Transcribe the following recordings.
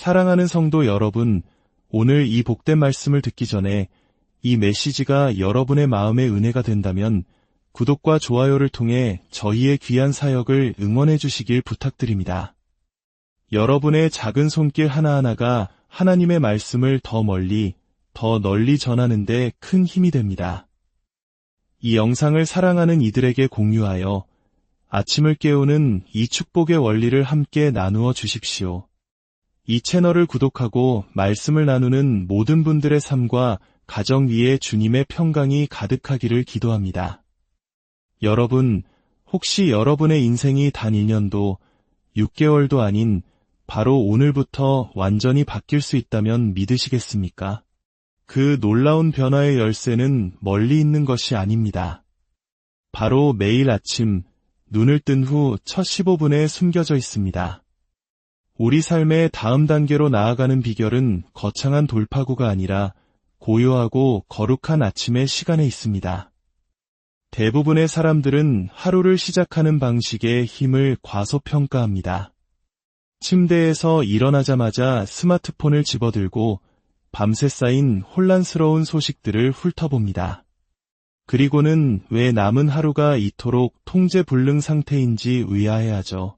사랑하는 성도 여러분, 오늘 이 복된 말씀을 듣기 전에 이 메시지가 여러분의 마음에 은혜가 된다면 구독과 좋아요를 통해 저희의 귀한 사역을 응원해 주시길 부탁드립니다. 여러분의 작은 손길 하나하나가 하나님의 말씀을 더 멀리, 더 널리 전하는 데 큰 힘이 됩니다. 이 영상을 사랑하는 이들에게 공유하여 아침을 깨우는 이 축복의 원리를 함께 나누어 주십시오. 이 채널을 구독하고 말씀을 나누는 모든 분들의 삶과 가정 위에 주님의 평강이 가득하기를 기도합니다. 여러분, 혹시 여러분의 인생이 단 1년도, 6개월도 아닌 바로 오늘부터 완전히 바뀔 수 있다면 믿으시겠습니까? 그 놀라운 변화의 열쇠는 멀리 있는 것이 아닙니다. 바로 매일 아침 눈을 뜬 후 첫 15분에 숨겨져 있습니다. 우리 삶의 다음 단계로 나아가는 비결은 거창한 돌파구가 아니라 고요하고 거룩한 아침의 시간에 있습니다. 대부분의 사람들은 하루를 시작하는 방식에 힘을 과소평가합니다. 침대에서 일어나자마자 스마트폰을 집어들고 밤새 쌓인 혼란스러운 소식들을 훑어봅니다. 그리고는 왜 남은 하루가 이토록 통제불능 상태인지 의아해하죠.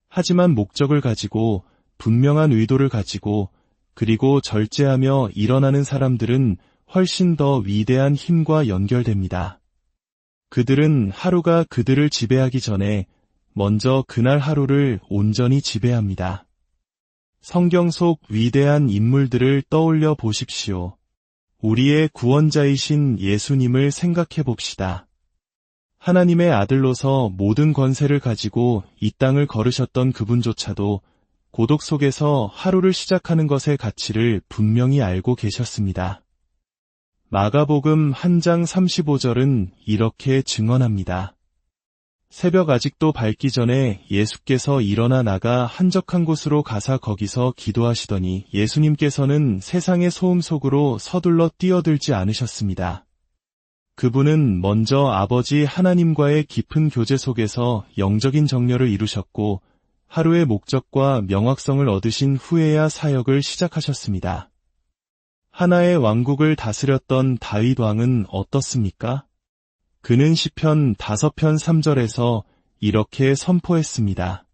하지만 목적을 가지고, 분명한 의도를 가지고, 그리고 절제하며 일어나는 사람들은 훨씬 더 위대한 힘과 연결됩니다. 그들은 하루가 그들을 지배하기 전에 먼저 그날 하루를 온전히 지배합니다. 성경 속 위대한 인물들을 떠올려 보십시오. 우리의 구원자이신 예수님을 생각해 봅시다. 하나님의 아들로서 모든 권세를 가지고 이 땅을 걸으셨던 그분조차도 고독 속에서 하루를 시작하는 것의 가치를 분명히 알고 계셨습니다. 마가복음 1장 35절은 이렇게 증언합니다. 새벽 아직도 밝기 전에 예수께서 일어나 나가 한적한 곳으로 가사 거기서 기도하시더니 예수님께서는 세상의 소음 속으로 서둘러 뛰어들지 않으셨습니다. 그분은 먼저 아버지 하나님과의 깊은 교제 속에서 영적인 정렬을 이루셨고 하루의 목적과 명확성을 얻으신 후에야 사역을 시작하셨습니다. 하나의 왕국을 다스렸던 다윗 왕은 어떻습니까? 그는 시편 5편 3절에서 이렇게 선포했습니다.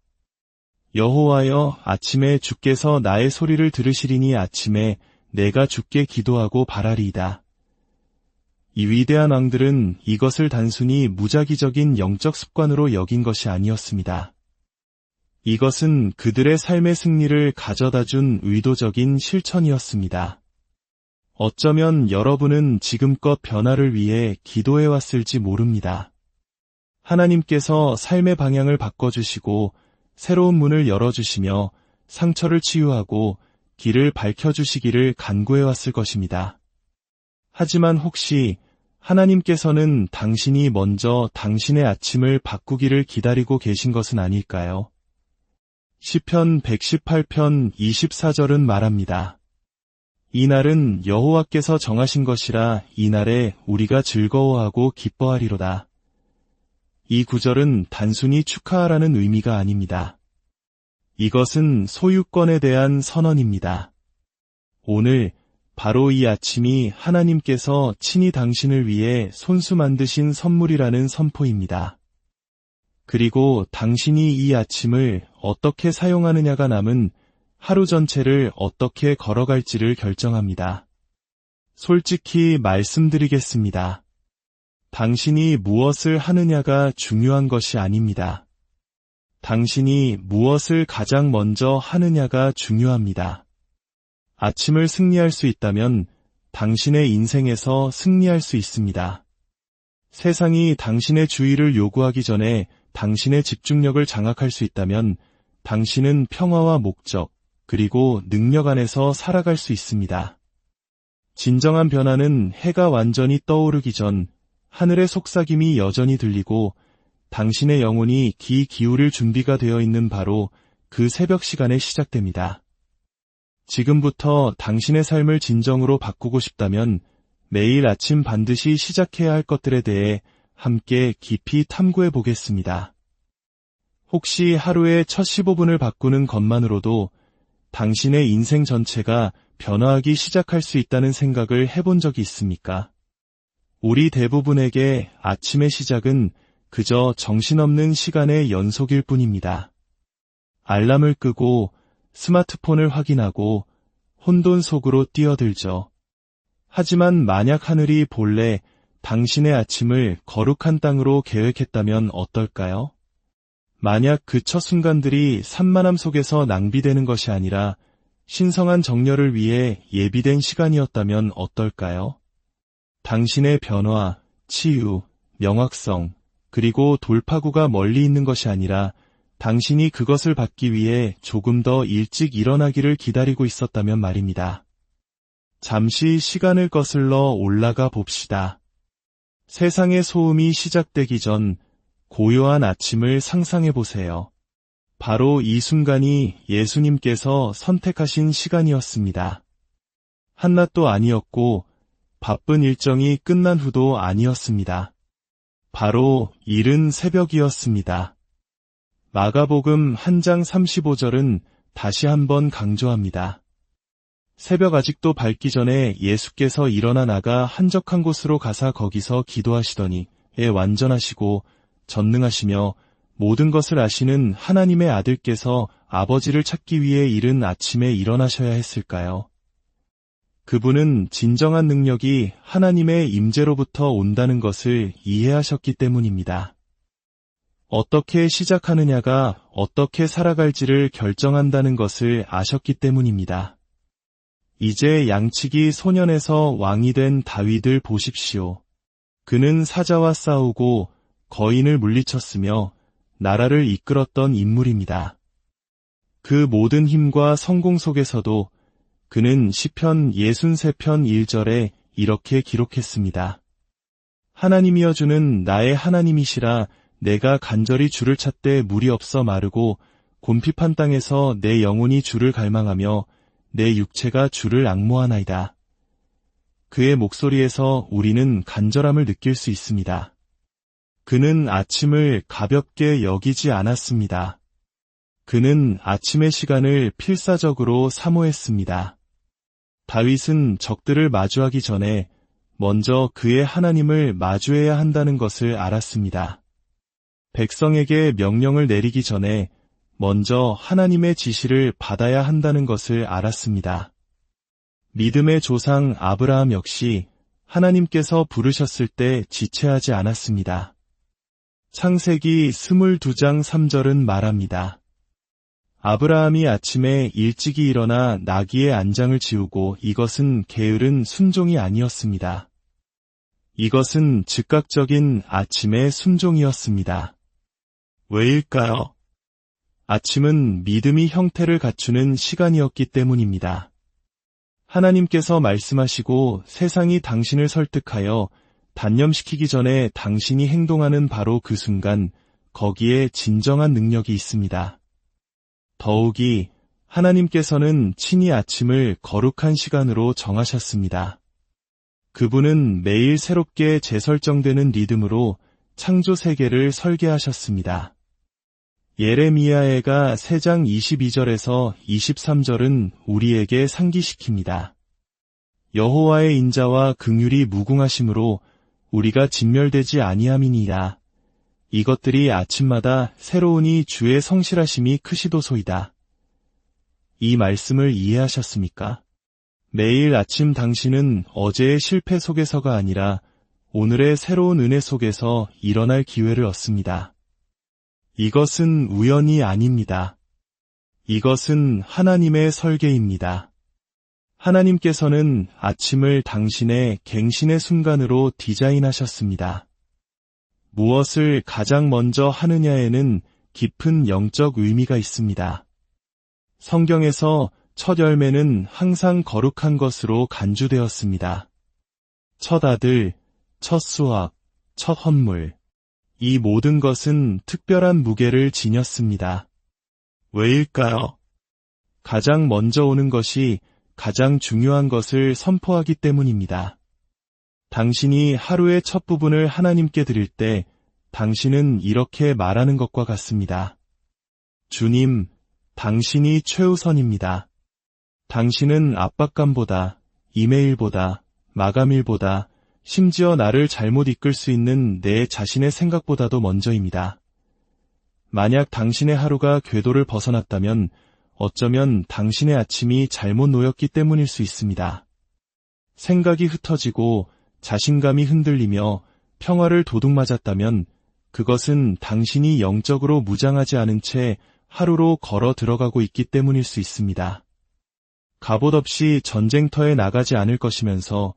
여호와여, 아침에 주께서 나의 소리를 들으시리니 아침에 내가 주께 기도하고 바라리이다. 이 위대한 왕들은 이것을 단순히 무작위적인 영적 습관으로 여긴 것이 아니었습니다. 이것은 그들의 삶의 승리를 가져다준 의도적인 실천이었습니다. 어쩌면 여러분은 지금껏 변화를 위해 기도해왔을지 모릅니다. 하나님께서 삶의 방향을 바꿔주시고 새로운 문을 열어주시며 상처를 치유하고 길을 밝혀주시기를 간구해왔을 것입니다. 하지만 혹시 하나님께서는 당신이 먼저 당신의 아침을 바꾸기를 기다리고 계신 것은 아닐까요? 시편 118편 24절은 말합니다. 이날은 여호와께서 정하신 것이라 이날에 우리가 즐거워하고 기뻐하리로다. 이 구절은 단순히 축하하라는 의미가 아닙니다. 이것은 소유권에 대한 선언입니다. 오늘 바로 이 아침이 하나님께서 친히 당신을 위해 손수 만드신 선물이라는 선포입니다. 그리고 당신이 이 아침을 어떻게 사용하느냐가 남은 하루 전체를 어떻게 걸어갈지를 결정합니다. 솔직히 말씀드리겠습니다. 당신이 무엇을 하느냐가 중요한 것이 아닙니다. 당신이 무엇을 가장 먼저 하느냐가 중요합니다. 아침을 승리할 수 있다면 당신의 인생에서 승리할 수 있습니다. 세상이 당신의 주의를 요구하기 전에 당신의 집중력을 장악할 수 있다면 당신은 평화와 목적, 그리고 능력 안에서 살아갈 수 있습니다. 진정한 변화는 해가 완전히 떠오르기 전 하늘의 속삭임이 여전히 들리고 당신의 영혼이 귀 기울일 준비가 되어 있는 바로 그 새벽 시간에 시작됩니다. 지금부터 당신의 삶을 진정으로 바꾸고 싶다면 매일 아침 반드시 시작해야 할 것들에 대해 함께 깊이 탐구해 보겠습니다. 혹시 하루의 첫 15분을 바꾸는 것만으로도 당신의 인생 전체가 변화하기 시작할 수 있다는 생각을 해본 적이 있습니까? 우리 대부분에게 아침의 시작은 그저 정신없는 시간의 연속일 뿐입니다. 알람을 끄고 스마트폰을 확인하고 혼돈 속으로 뛰어들죠. 하지만 만약 하늘이 본래 당신의 아침을 거룩한 땅으로 계획했다면 어떨까요? 만약 그 첫 순간들이 산만함 속에서 낭비되는 것이 아니라 신성한 정렬을 위해 예비된 시간이었다면 어떨까요? 당신의 변화, 치유, 명확성, 그리고 돌파구가 멀리 있는 것이 아니라 당신이 그것을 받기 위해 조금 더 일찍 일어나기를 기다리고 있었다면 말입니다. 잠시 시간을 거슬러 올라가 봅시다. 세상의 소음이 시작되기 전 고요한 아침을 상상해 보세요. 바로 이 순간이 예수님께서 선택하신 시간이었습니다. 한낮도 아니었고 바쁜 일정이 끝난 후도 아니었습니다. 바로 이른 새벽이었습니다. 마가복음 1장 35절은 다시 한번 강조합니다. 새벽 아직도 밝기 전에 예수께서 일어나 나가 한적한 곳으로 가사 거기서 기도하시더니 완전하시고 전능하시며 모든 것을 아시는 하나님의 아들께서 아버지를 찾기 위해 이른 아침에 일어나셔야 했을까요? 그분은 진정한 능력이 하나님의 임재로부터 온다는 것을 이해하셨기 때문입니다. 어떻게 시작하느냐가 어떻게 살아갈지를 결정한다는 것을 아셨기 때문입니다. 이제 양치기 소년에서 왕이 된 다윗을 보십시오. 그는 사자와 싸우고 거인을 물리쳤으며 나라를 이끌었던 인물입니다. 그 모든 힘과 성공 속에서도 그는 시편 63편 1절에 이렇게 기록했습니다. 하나님이여 주는 나의 하나님이시라 내가 간절히 주를 찾되 물이 없어 마르고 곤핍한 땅에서 내 영혼이 주를 갈망하며 내 육체가 주를 앙모하나이다. 그의 목소리에서 우리는 간절함을 느낄 수 있습니다. 그는 아침을 가볍게 여기지 않았습니다. 그는 아침의 시간을 필사적으로 사모했습니다. 다윗은 적들을 마주하기 전에 먼저 그의 하나님을 마주해야 한다는 것을 알았습니다. 백성에게 명령을 내리기 전에 먼저 하나님의 지시를 받아야 한다는 것을 알았습니다. 믿음의 조상 아브라함 역시 하나님께서 부르셨을 때 지체하지 않았습니다. 창세기 22장 3절은 말합니다. 아브라함이 아침에 일찍이 일어나 나귀의 안장을 지우고 이것은 게으른 순종이 아니었습니다. 이것은 즉각적인 아침의 순종이었습니다. 왜일까요? 아침은 믿음이 형태를 갖추는 시간이었기 때문입니다. 하나님께서 말씀하시고 세상이 당신을 설득하여 단념시키기 전에 당신이 행동하는 바로 그 순간 거기에 진정한 능력이 있습니다. 더욱이 하나님께서는 친히 아침을 거룩한 시간으로 정하셨습니다. 그분은 매일 새롭게 재설정되는 리듬으로 창조 세계를 설계하셨습니다. 예레미야에가 3장 22절에서 23절은 우리에게 상기시킵니다. 여호와의 인자와 긍휼이 무궁하심으로 우리가 진멸되지 아니함이니이다. 이것들이 아침마다 새로우니 주의 성실하심이 크시도소이다. 이 말씀을 이해하셨습니까? 매일 아침 당신은 어제의 실패 속에서가 아니라 오늘의 새로운 은혜 속에서 일어날 기회를 얻습니다. 이것은 우연이 아닙니다. 이것은 하나님의 설계입니다. 하나님께서는 아침을 당신의 갱신의 순간으로 디자인하셨습니다. 무엇을 가장 먼저 하느냐에는 깊은 영적 의미가 있습니다. 성경에서 첫 열매는 항상 거룩한 것으로 간주되었습니다. 첫 아들, 첫 수확, 첫 헌물. 이 모든 것은 특별한 무게를 지녔습니다. 왜일까요? 가장 먼저 오는 것이 가장 중요한 것을 선포하기 때문입니다. 당신이 하루의 첫 부분을 하나님께 드릴 때 당신은 이렇게 말하는 것과 같습니다. 주님, 당신이 최우선입니다. 당신은 압박감보다, 이메일보다, 마감일보다, 심지어 나를 잘못 이끌 수 있는 내 자신의 생각보다도 먼저입니다. 만약 당신의 하루가 궤도를 벗어났다면 어쩌면 당신의 아침이 잘못 놓였기 때문일 수 있습니다. 생각이 흩어지고 자신감이 흔들리며 평화를 도둑맞았다면 그것은 당신이 영적으로 무장하지 않은 채 하루로 걸어 들어가고 있기 때문일 수 있습니다. 갑옷 없이 전쟁터에 나가지 않을 것이면서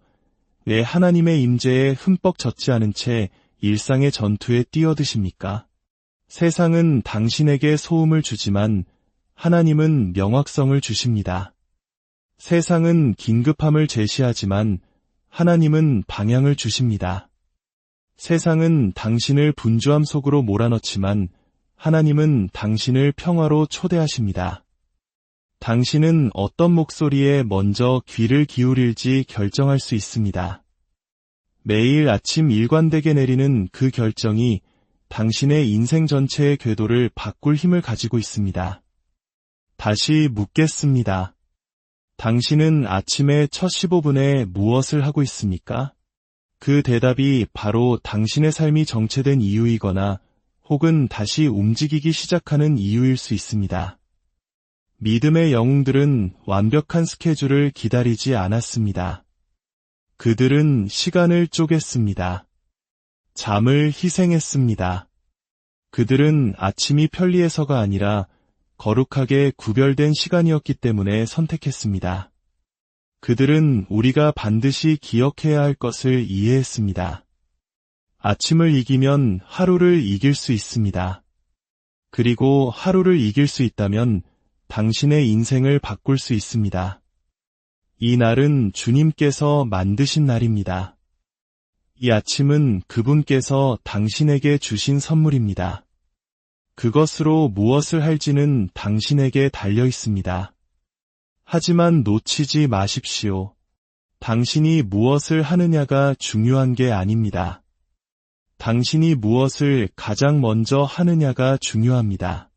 왜 하나님의 임재에 흠뻑 젖지 않은 채 일상의 전투에 뛰어드십니까? 세상은 당신에게 소음을 주지만 하나님은 명확성을 주십니다. 세상은 긴급함을 제시하지만 하나님은 방향을 주십니다. 세상은 당신을 분주함 속으로 몰아넣지만 하나님은 당신을 평화로 초대하십니다. 당신은 어떤 목소리에 먼저 귀를 기울일지 결정할 수 있습니다. 매일 아침 일관되게 내리는 그 결정이 당신의 인생 전체의 궤도를 바꿀 힘을 가지고 있습니다. 다시 묻겠습니다. 당신은 아침의 첫 15분에 무엇을 하고 있습니까? 그 대답이 바로 당신의 삶이 정체된 이유이거나 혹은 다시 움직이기 시작하는 이유일 수 있습니다. 믿음의 영웅들은 완벽한 스케줄을 기다리지 않았습니다. 그들은 시간을 쪼갰습니다. 잠을 희생했습니다. 그들은 아침이 편리해서가 아니라 거룩하게 구별된 시간이었기 때문에 선택했습니다. 그들은 우리가 반드시 기억해야 할 것을 이해했습니다. 아침을 이기면 하루를 이길 수 있습니다. 그리고 하루를 이길 수 있다면 당신의 인생을 바꿀 수 있습니다. 이 날은 주님께서 만드신 날입니다. 이 아침은 그분께서 당신에게 주신 선물입니다. 그것으로 무엇을 할지는 당신에게 달려 있습니다. 하지만 놓치지 마십시오. 당신이 무엇을 하느냐가 중요한 게 아닙니다. 당신이 무엇을 가장 먼저 하느냐가 중요합니다.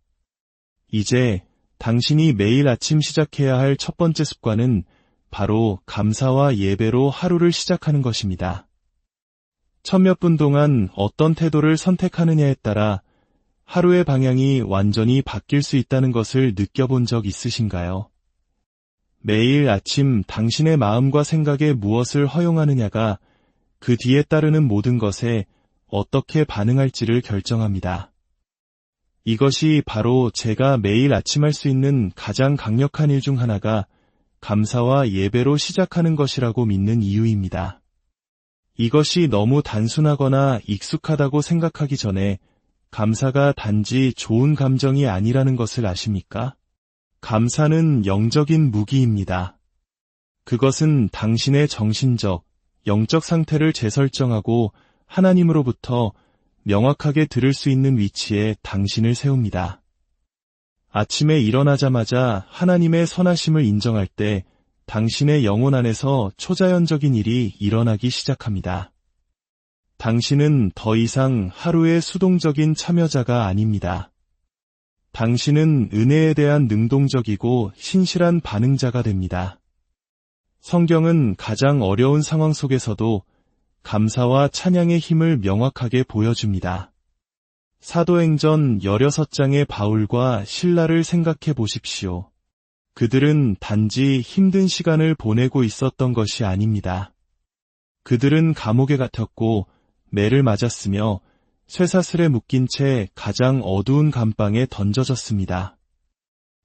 이제 당신이 매일 아침 시작해야 할 첫 번째 습관은 바로 감사와 예배로 하루를 시작하는 것입니다. 천몇 분 동안 어떤 태도를 선택하느냐에 따라 하루의 방향이 완전히 바뀔 수 있다는 것을 느껴본 적 있으신가요? 매일 아침 당신의 마음과 생각에 무엇을 허용하느냐가 그 뒤에 따르는 모든 것에 어떻게 반응할지를 결정합니다. 이것이 바로 제가 매일 아침 할 수 있는 가장 강력한 일 중 하나가 감사와 예배로 시작하는 것이라고 믿는 이유입니다. 이것이 너무 단순하거나 익숙하다고 생각하기 전에 감사가 단지 좋은 감정이 아니라는 것을 아십니까? 감사는 영적인 무기입니다. 그것은 당신의 정신적, 영적 상태를 재설정하고 하나님으로부터 명확하게 들을 수 있는 위치에 당신을 세웁니다. 아침에 일어나자마자 하나님의 선하심을 인정할 때 당신의 영혼 안에서 초자연적인 일이 일어나기 시작합니다. 당신은 더 이상 하루의 수동적인 참여자가 아닙니다. 당신은 은혜에 대한 능동적이고 신실한 반응자가 됩니다. 성경은 가장 어려운 상황 속에서도 감사와 찬양의 힘을 명확하게 보여줍니다. 사도행전 16장의 바울과 실라를 생각해 보십시오. 그들은 단지 힘든 시간을 보내고 있었던 것이 아닙니다. 그들은 감옥에 갇혔고 매를 맞았으며 쇠사슬에 묶인 채 가장 어두운 감방에 던져졌습니다.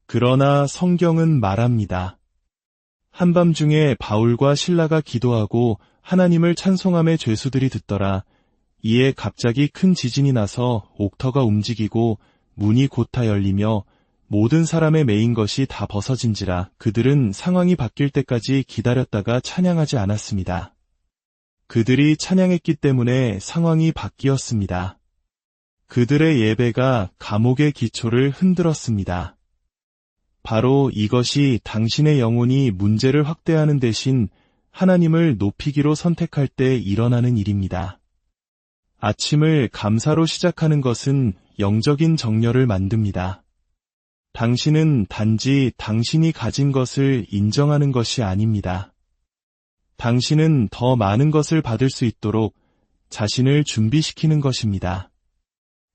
그러나 성경은 말합니다. 한밤중에 바울과 실라가 기도하고 하나님을 찬송함에 죄수들이 듣더라. 이에 갑자기 큰 지진이 나서 옥터가 움직이고 문이 곧다 열리며 모든 사람의 매인 것이 다 벗어진지라. 그들은 상황이 바뀔 때까지 기다렸다가 찬양하지 않았습니다. 그들이 찬양했기 때문에 상황이 바뀌었습니다. 그들의 예배가 감옥의 기초를 흔들었습니다. 바로 이것이 당신의 영혼이 문제를 확대하는 대신 하나님을 높이기로 선택할 때 일어나는 일입니다. 아침을 감사로 시작하는 것은 영적인 정렬을 만듭니다. 당신은 단지 당신이 가진 것을 인정하는 것이 아닙니다. 당신은 더 많은 것을 받을 수 있도록 자신을 준비시키는 것입니다.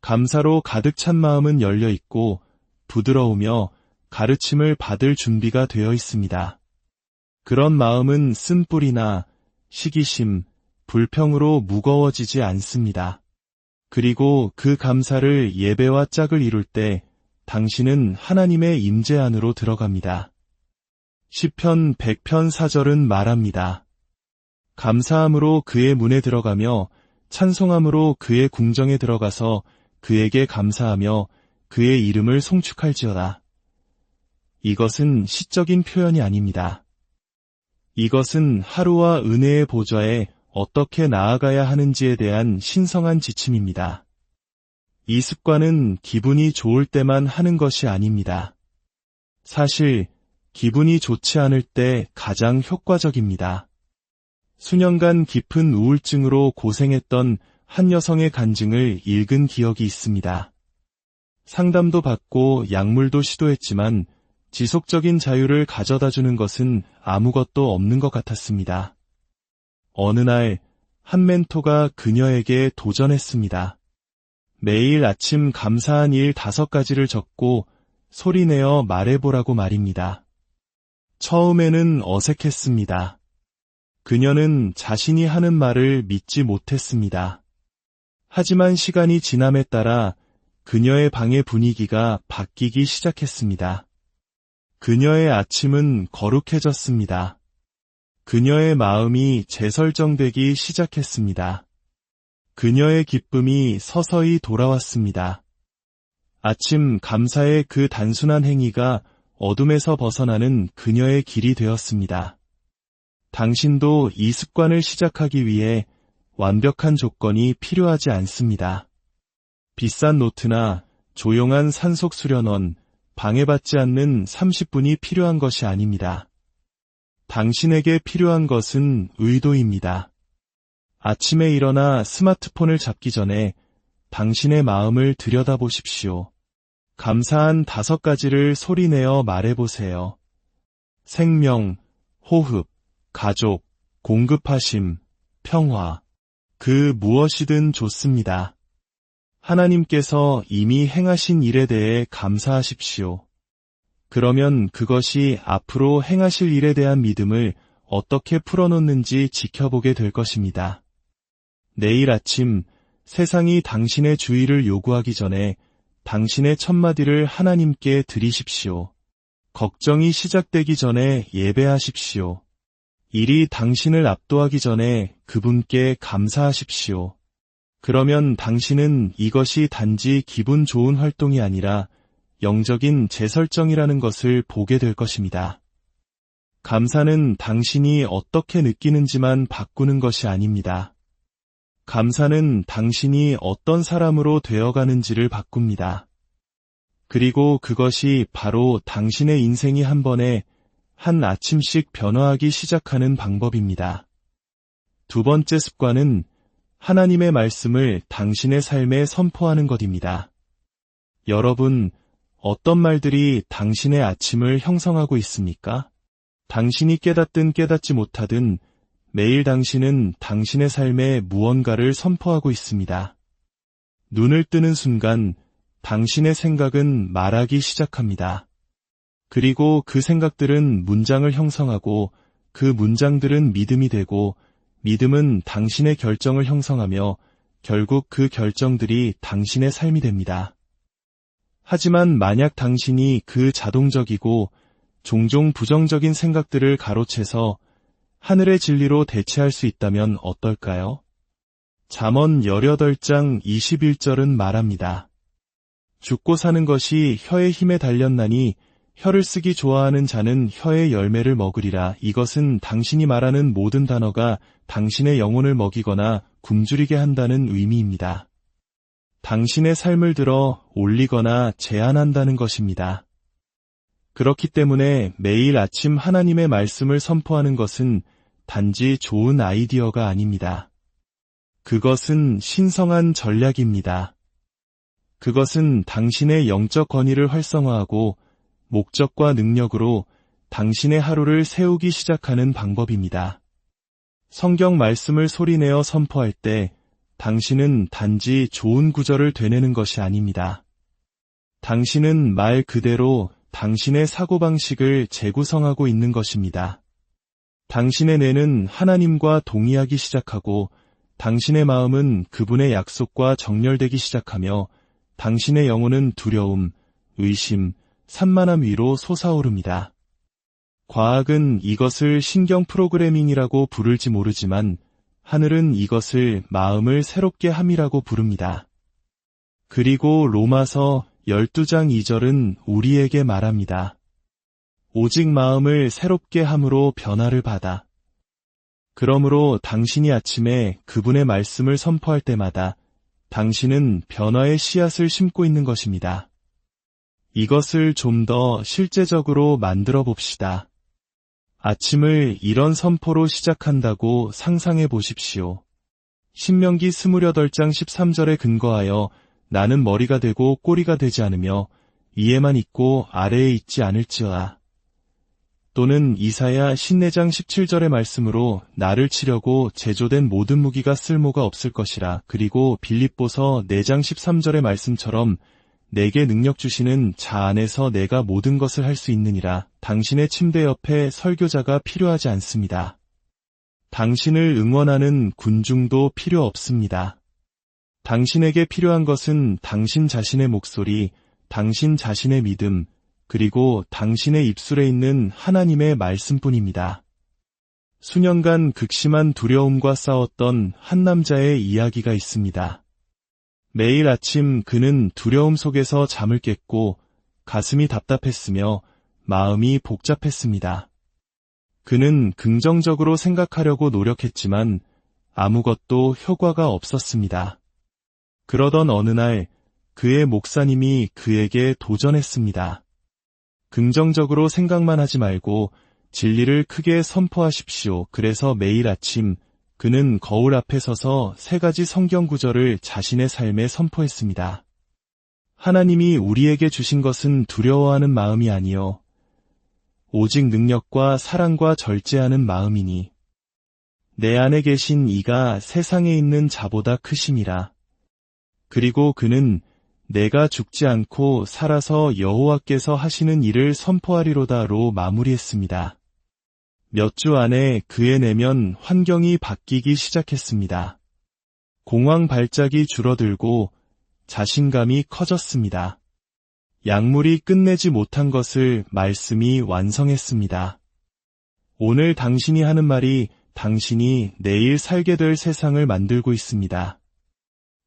감사로 가득 찬 마음은 열려 있고 부드러우며 가르침을 받을 준비가 되어 있습니다. 그런 마음은 쓴뿌리나 시기심, 불평으로 무거워지지 않습니다. 그리고 그 감사를 예배와 짝을 이룰 때 당신은 하나님의 임재 안으로 들어갑니다. 시편 100편 4절은 말합니다. 감사함으로 그의 문에 들어가며 찬송함으로 그의 궁정에 들어가서 그에게 감사하며 그의 이름을 송축할지어다. 이것은 시적인 표현이 아닙니다. 이것은 하루와 은혜의 보좌에 어떻게 나아가야 하는지에 대한 신성한 지침입니다. 이 습관은 기분이 좋을 때만 하는 것이 아닙니다. 사실 기분이 좋지 않을 때 가장 효과적입니다. 수년간 깊은 우울증으로 고생했던 한 여성의 간증을 읽은 기억이 있습니다. 상담도 받고 약물도 시도했지만 지속적인 자유를 가져다주는 것은 아무것도 없는 것 같았습니다. 어느 날 한 멘토가 그녀에게 도전했습니다. 매일 아침 감사한 일 5가지를 적고 소리내어 말해보라고 말입니다. 처음에는 어색했습니다. 그녀는 자신이 하는 말을 믿지 못했습니다. 하지만 시간이 지남에 따라 그녀의 방의 분위기가 바뀌기 시작했습니다. 그녀의 아침은 거룩해졌습니다. 그녀의 마음이 재설정되기 시작했습니다. 그녀의 기쁨이 서서히 돌아왔습니다. 아침 감사의 그 단순한 행위가 어둠에서 벗어나는 그녀의 길이 되었습니다. 당신도 이 습관을 시작하기 위해 완벽한 조건이 필요하지 않습니다. 비싼 노트나 조용한 산속 수련원, 방해받지 않는 30분이 필요한 것이 아닙니다. 당신에게 필요한 것은 의도입니다. 아침에 일어나 스마트폰을 잡기 전에 당신의 마음을 들여다보십시오. 감사한 5가지를 소리내어 말해보세요. 생명, 호흡, 가족, 공급하심, 평화. 그 무엇이든 좋습니다. 하나님께서 이미 행하신 일에 대해 감사하십시오. 그러면 그것이 앞으로 행하실 일에 대한 믿음을 어떻게 풀어놓는지 지켜보게 될 것입니다. 내일 아침 세상이 당신의 주의를 요구하기 전에 당신의 첫마디를 하나님께 드리십시오. 걱정이 시작되기 전에 예배하십시오. 일이 당신을 압도하기 전에 그분께 감사하십시오. 그러면 당신은 이것이 단지 기분 좋은 활동이 아니라 영적인 재설정이라는 것을 보게 될 것입니다. 감사는 당신이 어떻게 느끼는지만 바꾸는 것이 아닙니다. 감사는 당신이 어떤 사람으로 되어가는지를 바꿉니다. 그리고 그것이 바로 당신의 인생이 한 번에 한 아침씩 변화하기 시작하는 방법입니다. 두 번째 습관은 하나님의 말씀을 당신의 삶에 선포하는 것입니다. 여러분, 어떤 말들이 당신의 아침을 형성하고 있습니까? 당신이 깨닫든 깨닫지 못하든 매일 당신은 당신의 삶에 무언가를 선포하고 있습니다. 눈을 뜨는 순간 당신의 생각은 말하기 시작합니다. 그리고 그 생각들은 문장을 형성하고 그 문장들은 믿음이 되고 믿음은 당신의 결정을 형성하며 결국 그 결정들이 당신의 삶이 됩니다. 하지만 만약 당신이 그 자동적이고 종종 부정적인 생각들을 가로채서 하늘의 진리로 대체할 수 있다면 어떨까요? 잠언 18장 21절은 말합니다. 죽고 사는 것이 혀의 힘에 달렸나니 혀를 쓰기 좋아하는 자는 혀의 열매를 먹으리라. 이것은 당신이 말하는 모든 단어가 당신의 영혼을 먹이거나 굶주리게 한다는 의미입니다. 당신의 삶을 들어 올리거나 제한한다는 것입니다. 그렇기 때문에 매일 아침 하나님의 말씀을 선포하는 것은 단지 좋은 아이디어가 아닙니다. 그것은 신성한 전략입니다. 그것은 당신의 영적 권위를 활성화하고 목적과 능력으로 당신의 하루를 세우기 시작하는 방법입니다. 성경 말씀을 소리내어 선포할 때 당신은 단지 좋은 구절을 되뇌는 것이 아닙니다. 당신은 말 그대로 당신의 사고방식을 재구성하고 있는 것입니다. 당신의 뇌는 하나님과 동의하기 시작하고 당신의 마음은 그분의 약속과 정렬되기 시작하며 당신의 영혼은 두려움, 의심, 산만함 위로 솟아오릅니다. 과학은 이것을 신경 프로그래밍이라고 부를지 모르지만 하늘은 이것을 마음을 새롭게 함이라고 부릅니다. 그리고 로마서 12장 2절은 우리에게 말합니다. 오직 마음을 새롭게 함으로 변화를 받아. 그러므로 당신이 아침에 그분의 말씀을 선포할 때마다 당신은 변화의 씨앗을 심고 있는 것입니다. 이것을 좀 더 실제적으로 만들어 봅시다. 아침을 이런 선포로 시작한다고 상상해 보십시오. 신명기 28장 13절에 근거하여 나는 머리가 되고 꼬리가 되지 않으며 위에만 있고 아래에 있지 않을지어다. 또는 이사야 54장 17절의 말씀으로 나를 치려고 제조된 모든 무기가 쓸모가 없을 것이라. 그리고 빌립보서 4장 13절의 말씀처럼 내게 능력 주시는 자 안에서 내가 모든 것을 할 수 있느니라. 당신의 침대 옆에 설교자가 필요하지 않습니다. 당신을 응원하는 군중도 필요 없습니다. 당신에게 필요한 것은 당신 자신의 목소리, 당신 자신의 믿음, 그리고 당신의 입술에 있는 하나님의 말씀뿐입니다. 수년간 극심한 두려움과 싸웠던 한 남자의 이야기가 있습니다. 매일 아침 그는 두려움 속에서 잠을 깼고 가슴이 답답했으며 마음이 복잡했습니다. 그는 긍정적으로 생각하려고 노력했지만 아무것도 효과가 없었습니다. 그러던 어느 날 그의 목사님이 그에게 도전했습니다. 긍정적으로 생각만 하지 말고 진리를 크게 선포하십시오. 그래서 매일 아침 그는 거울 앞에 서서 3가지 성경 구절을 자신의 삶에 선포했습니다. 하나님이 우리에게 주신 것은 두려워하는 마음이 아니요 오직 능력과 사랑과 절제하는 마음이니 내 안에 계신 이가 세상에 있는 자보다 크심이라. 그리고 그는 내가 죽지 않고 살아서 여호와께서 하시는 일을 선포하리로다로 마무리했습니다. 몇 주 안에 그의 내면 환경이 바뀌기 시작했습니다. 공황 발작이 줄어들고 자신감이 커졌습니다. 약물이 끝내지 못한 것을 말씀이 완성했습니다. 오늘 당신이 하는 말이 당신이 내일 살게 될 세상을 만들고 있습니다.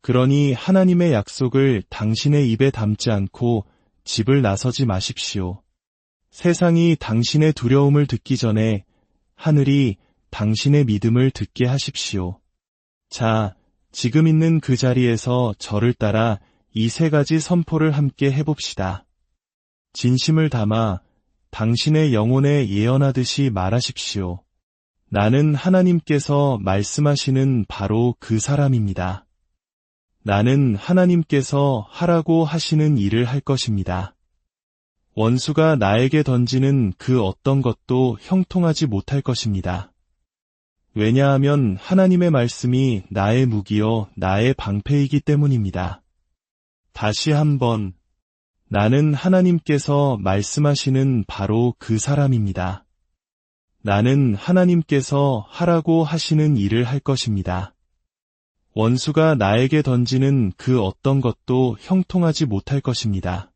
그러니 하나님의 약속을 당신의 입에 담지 않고 집을 나서지 마십시오. 세상이 당신의 두려움을 듣기 전에 하늘이 당신의 믿음을 듣게 하십시오. 자, 지금 있는 그 자리에서 저를 따라 이 3가지 선포를 함께 해봅시다. 진심을 담아 당신의 영혼에 예언하듯이 말하십시오. 나는 하나님께서 말씀하시는 바로 그 사람입니다. 나는 하나님께서 하라고 하시는 일을 할 것입니다. 원수가 나에게 던지는 그 어떤 것도 형통하지 못할 것입니다. 왜냐하면 하나님의 말씀이 나의 무기요 나의 방패이기 때문입니다. 다시 한번, 나는 하나님께서 말씀하시는 바로 그 사람입니다. 나는 하나님께서 하라고 하시는 일을 할 것입니다. 원수가 나에게 던지는 그 어떤 것도 형통하지 못할 것입니다.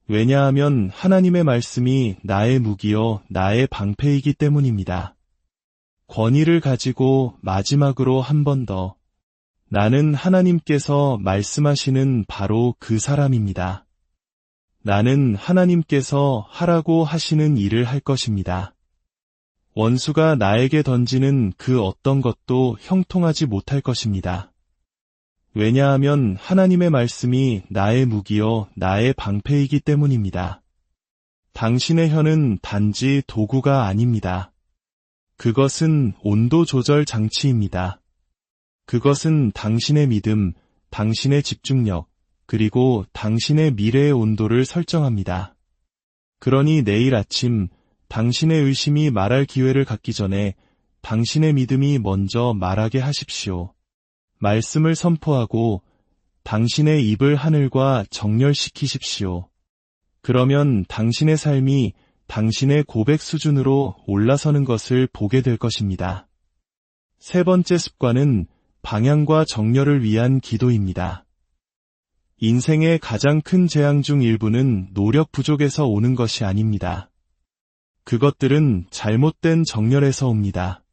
왜냐하면 하나님의 말씀이 나의 무기요 나의 방패이기 때문입니다. 권위를 가지고 마지막으로 한 번 더. 나는 하나님께서 말씀하시는 바로 그 사람입니다. 나는 하나님께서 하라고 하시는 일을 할 것입니다. 원수가 나에게 던지는 그 어떤 것도 형통하지 못할 것입니다. 왜냐하면 하나님의 말씀이 나의 무기요 나의 방패이기 때문입니다. 당신의 혀는 단지 도구가 아닙니다. 그것은 온도 조절 장치입니다. 그것은 당신의 믿음, 당신의 집중력, 그리고 당신의 미래의 온도를 설정합니다. 그러니 내일 아침 당신의 의심이 말할 기회를 갖기 전에 당신의 믿음이 먼저 말하게 하십시오. 말씀을 선포하고 당신의 입을 하늘과 정렬시키십시오. 그러면 당신의 삶이 당신의 고백 수준으로 올라서는 것을 보게 될 것입니다. 세 번째 습관은 방향과 정렬을 위한 기도입니다. 인생의 가장 큰 재앙 중 일부는 노력 부족에서 오는 것이 아닙니다. 그것들은 잘못된 정렬에서 옵니다.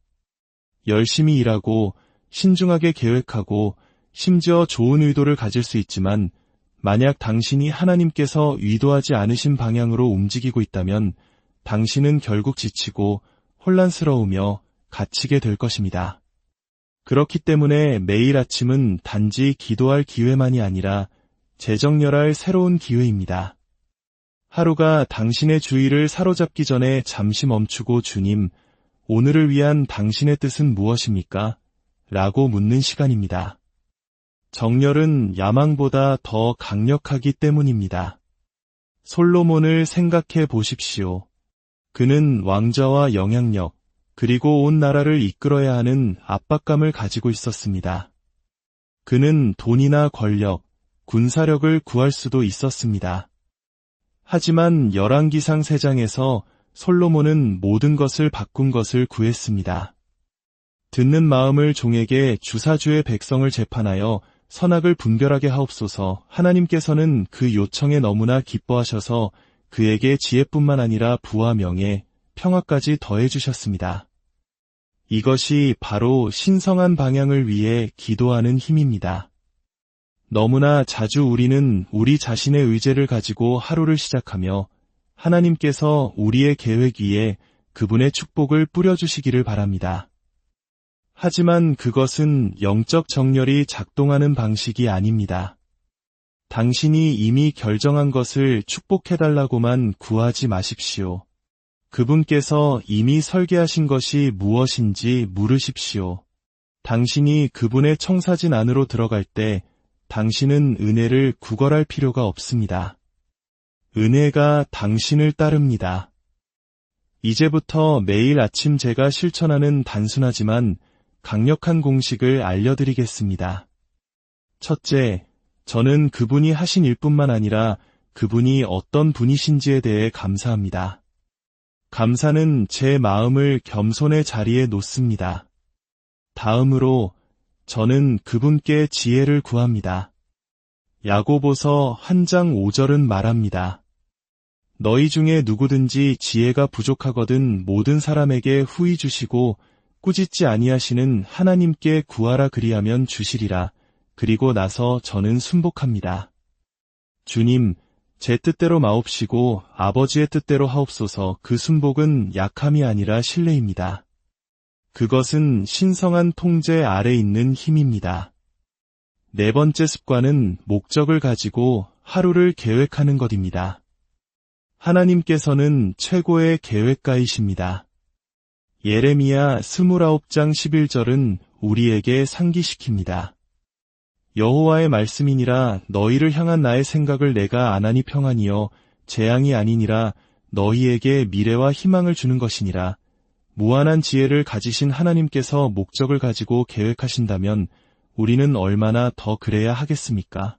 열심히 일하고 신중하게 계획하고 심지어 좋은 의도를 가질 수 있지만 만약 당신이 하나님께서 의도하지 않으신 방향으로 움직이고 있다면 당신은 결국 지치고 혼란스러우며 갇히게 될 것입니다. 그렇기 때문에 매일 아침은 단지 기도할 기회만이 아니라 재정렬할 새로운 기회입니다. 하루가 당신의 주의를 사로잡기 전에 잠시 멈추고 주님, 오늘을 위한 당신의 뜻은 무엇입니까? 라고 묻는 시간입니다. 정렬은 야망보다 더 강력하기 때문입니다. 솔로몬을 생각해 보십시오. 그는 왕좌와 영향력, 그리고 온 나라를 이끌어야 하는 압박감을 가지고 있었습니다. 그는 돈이나 권력, 군사력을 구할 수도 있었습니다. 하지만 열왕기상 3장에서 솔로몬은 모든 것을 바꾼 것을 구했습니다. 듣는 마음을 종에게 주사주의 백성을 재판하여 선악을 분별하게 하옵소서. 하나님께서는 그 요청에 너무나 기뻐하셔서 그에게 지혜뿐만 아니라 부와 명예, 평화까지 더해주셨습니다. 이것이 바로 신성한 방향을 위해 기도하는 힘입니다. 너무나 자주 우리는 우리 자신의 의제를 가지고 하루를 시작하며 하나님께서 우리의 계획 위에 그분의 축복을 뿌려주시기를 바랍니다. 하지만 그것은 영적 정렬이 작동하는 방식이 아닙니다. 당신이 이미 결정한 것을 축복해달라고만 구하지 마십시오. 그분께서 이미 설계하신 것이 무엇인지 물으십시오. 당신이 그분의 청사진 안으로 들어갈 때 당신은 은혜를 구걸할 필요가 없습니다. 은혜가 당신을 따릅니다. 이제부터 매일 아침 제가 실천하는 단순하지만 강력한 공식을 알려드리겠습니다. 첫째, 저는 그분이 하신 일뿐만 아니라 그분이 어떤 분이신지에 대해 감사합니다. 감사는 제 마음을 겸손의 자리에 놓습니다. 다음으로 저는 그분께 지혜를 구합니다. 야고보서 1장 5절은 말합니다. 너희 중에 누구든지 지혜가 부족하거든 모든 사람에게 후히 주시고 꾸짖지 아니하시는 하나님께 구하라 그리하면 주시리라. 그리고 나서 저는 순복합니다. 주님, 제 뜻대로 마옵시고 아버지의 뜻대로 하옵소서. 그 순복은 약함이 아니라 신뢰입니다. 그것은 신성한 통제 아래 있는 힘입니다. 네 번째 습관은 목적을 가지고 하루를 계획하는 것입니다. 하나님께서는 최고의 계획가이십니다. 예레미야 29장 11절은 우리에게 상기시킵니다. 여호와의 말씀이니라 너희를 향한 나의 생각을 내가 아나니 평안이요 재앙이 아니니라 너희에게 미래와 희망을 주는 것이니라. 무한한 지혜를 가지신 하나님께서 목적을 가지고 계획하신다면 우리는 얼마나 더 그래야 하겠습니까?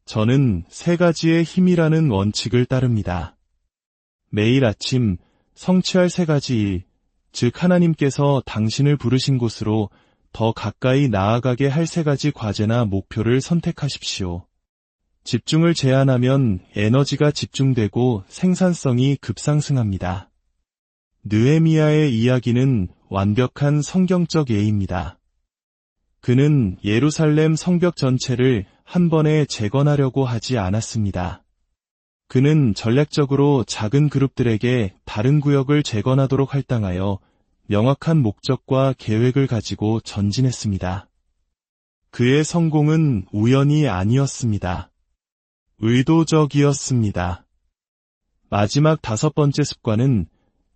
저는 3가지의 힘이라는 원칙을 따릅니다. 매일 아침 성취할 3가지 일, 즉 하나님께서 당신을 부르신 곳으로 더 가까이 나아가게 할 3가지 과제나 목표를 선택하십시오. 집중을 제한하면 에너지가 집중되고 생산성이 급상승합니다. 느헤미야의 이야기는 완벽한 성경적 예입니다. 그는 예루살렘 성벽 전체를 한 번에 재건하려고 하지 않았습니다. 그는 전략적으로 작은 그룹들에게 다른 구역을 재건하도록 할당하여 명확한 목적과 계획을 가지고 전진했습니다. 그의 성공은 우연이 아니었습니다. 의도적이었습니다. 마지막 5번째 습관은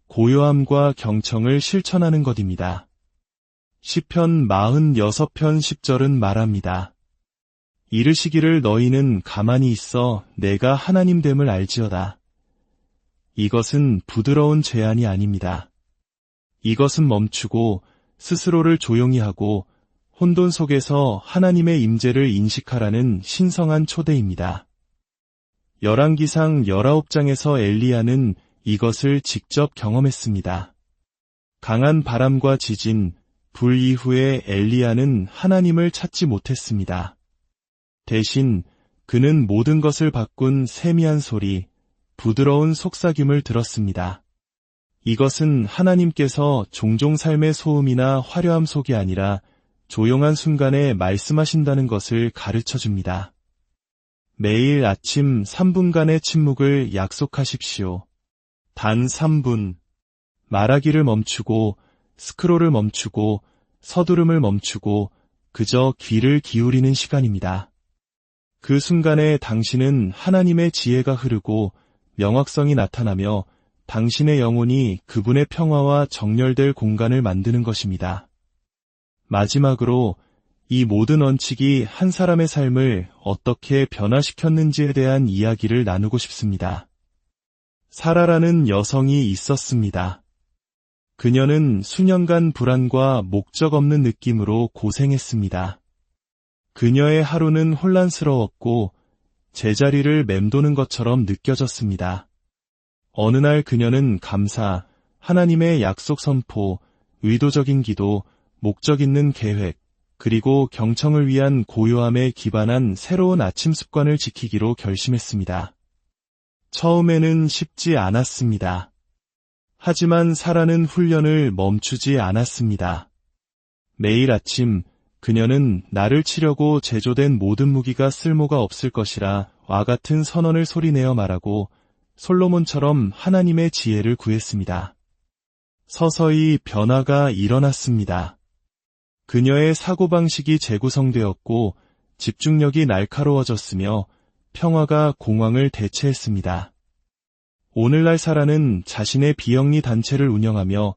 고요함과 경청을 실천하는 것입니다. 시편 46편 10절은 말합니다. 이르시기를 너희는 가만히 있어 내가 하나님됨을 알지어다. 이것은 부드러운 제안이 아닙니다. 이것은 멈추고 스스로를 조용히 하고 혼돈 속에서 하나님의 임재를 인식하라는 신성한 초대입니다. 열왕기상 19장에서 엘리야는 이것을 직접 경험했습니다. 강한 바람과 지진, 불 이후에 엘리야는 하나님을 찾지 못했습니다. 대신 그는 모든 것을 바꾼 세미한 소리, 부드러운 속삭임을 들었습니다. 이것은 하나님께서 종종 삶의 소음이나 화려함 속이 아니라 조용한 순간에 말씀하신다는 것을 가르쳐 줍니다. 매일 아침 3분간의 침묵을 약속하십시오. 단 3분. 말하기를 멈추고, 스크롤을 멈추고, 서두름을 멈추고, 그저 귀를 기울이는 시간입니다. 그 순간에 당신은 하나님의 지혜가 흐르고 명확성이 나타나며 당신의 영혼이 그분의 평화와 정렬될 공간을 만드는 것입니다. 마지막으로 이 모든 원칙이 한 사람의 삶을 어떻게 변화시켰는지에 대한 이야기를 나누고 싶습니다. 사라라는 여성이 있었습니다. 그녀는 수년간 불안과 목적 없는 느낌으로 고생했습니다. 그녀의 하루는 혼란스러웠고 제자리를 맴도는 것처럼 느껴졌습니다. 어느 날 그녀는 감사, 하나님의 약속 선포, 의도적인 기도, 목적 있는 계획, 그리고 경청을 위한 고요함에 기반한 새로운 아침 습관을 지키기로 결심했습니다. 처음에는 쉽지 않았습니다. 하지만 사라는 훈련을 멈추지 않았습니다. 매일 아침 그녀는 나를 치려고 제조된 모든 무기가 쓸모가 없을 것이라 와 같은 선언을 소리내어 말하고 솔로몬처럼 하나님의 지혜를 구했습니다. 서서히 변화가 일어났습니다. 그녀의 사고방식이 재구성되었고 집중력이 날카로워졌으며 평화가 공황을 대체했습니다. 오늘날 사라는 자신의 비영리 단체를 운영하며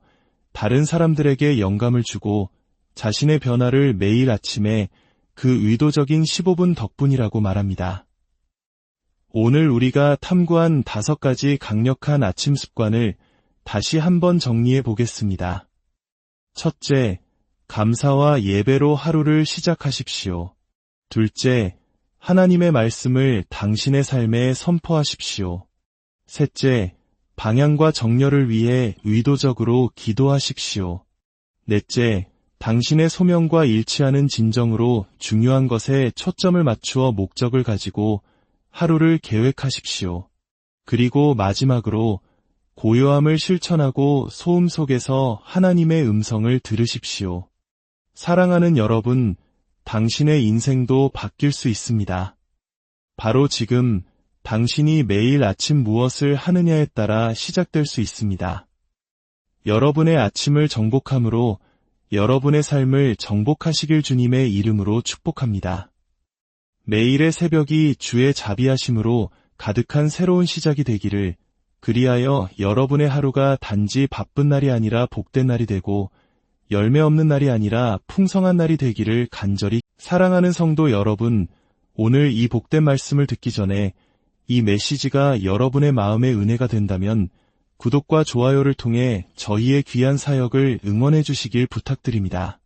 다른 사람들에게 영감을 주고 자신의 변화를 매일 아침에 그 의도적인 15분 덕분이라고 말합니다. 오늘 우리가 탐구한 5가지 강력한 아침 습관을 다시 한번 정리해 보겠습니다. 첫째, 감사와 예배로 하루를 시작하십시오. 둘째, 하나님의 말씀을 당신의 삶에 선포하십시오. 셋째, 방향과 정렬을 위해 의도적으로 기도하십시오. 넷째, 당신의 소명과 일치하는 진정으로 중요한 것에 초점을 맞추어 목적을 가지고 하루를 계획하십시오. 그리고 마지막으로 고요함을 실천하고 소음 속에서 하나님의 음성을 들으십시오. 사랑하는 여러분, 당신의 인생도 바뀔 수 있습니다. 바로 지금 당신이 매일 아침 무엇을 하느냐에 따라 시작될 수 있습니다. 여러분의 아침을 정복함으로 여러분의 삶을 정복하시길 주님의 이름으로 축복합니다. 매일의 새벽이 주의 자비하심으로 가득한 새로운 시작이 되기를, 그리하여 여러분의 하루가 단지 바쁜 날이 아니라 복된 날이 되고 열매 없는 날이 아니라 풍성한 날이 되기를 간절히. 사랑하는 성도 여러분, 오늘 이 복된 말씀을 듣기 전에 이 메시지가 여러분의 마음의 은혜가 된다면 구독과 좋아요를 통해 저희의 귀한 사역을 응원해 주시길 부탁드립니다.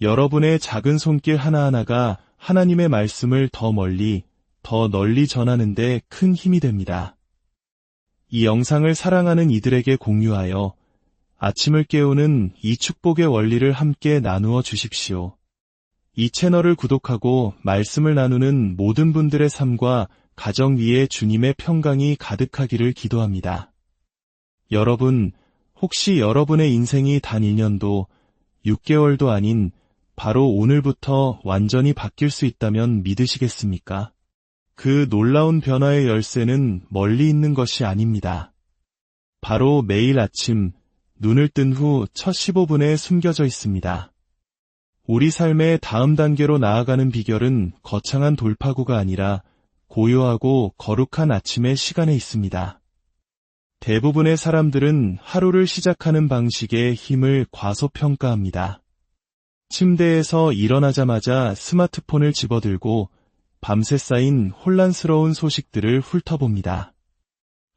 여러분의 작은 손길 하나하나가 하나님의 말씀을 더 멀리, 더 널리 전하는 데 큰 힘이 됩니다. 이 영상을 사랑하는 이들에게 공유하여 아침을 깨우는 이 축복의 원리를 함께 나누어 주십시오. 이 채널을 구독하고 말씀을 나누는 모든 분들의 삶과 가정 위에 주님의 평강이 가득하기를 기도합니다. 여러분, 혹시 여러분의 인생이 단 1년도, 6개월도 아닌 바로 오늘부터 완전히 바뀔 수 있다면 믿으시겠습니까? 그 놀라운 변화의 열쇠는 멀리 있는 것이 아닙니다. 바로 매일 아침 눈을 뜬 후 첫 15분에 숨겨져 있습니다. 우리 삶의 다음 단계로 나아가는 비결은 거창한 돌파구가 아니라 고요하고 거룩한 아침의 시간에 있습니다. 대부분의 사람들은 하루를 시작하는 방식의 힘을 과소평가합니다. 침대에서 일어나자마자 스마트폰을 집어들고 밤새 쌓인 혼란스러운 소식들을 훑어봅니다.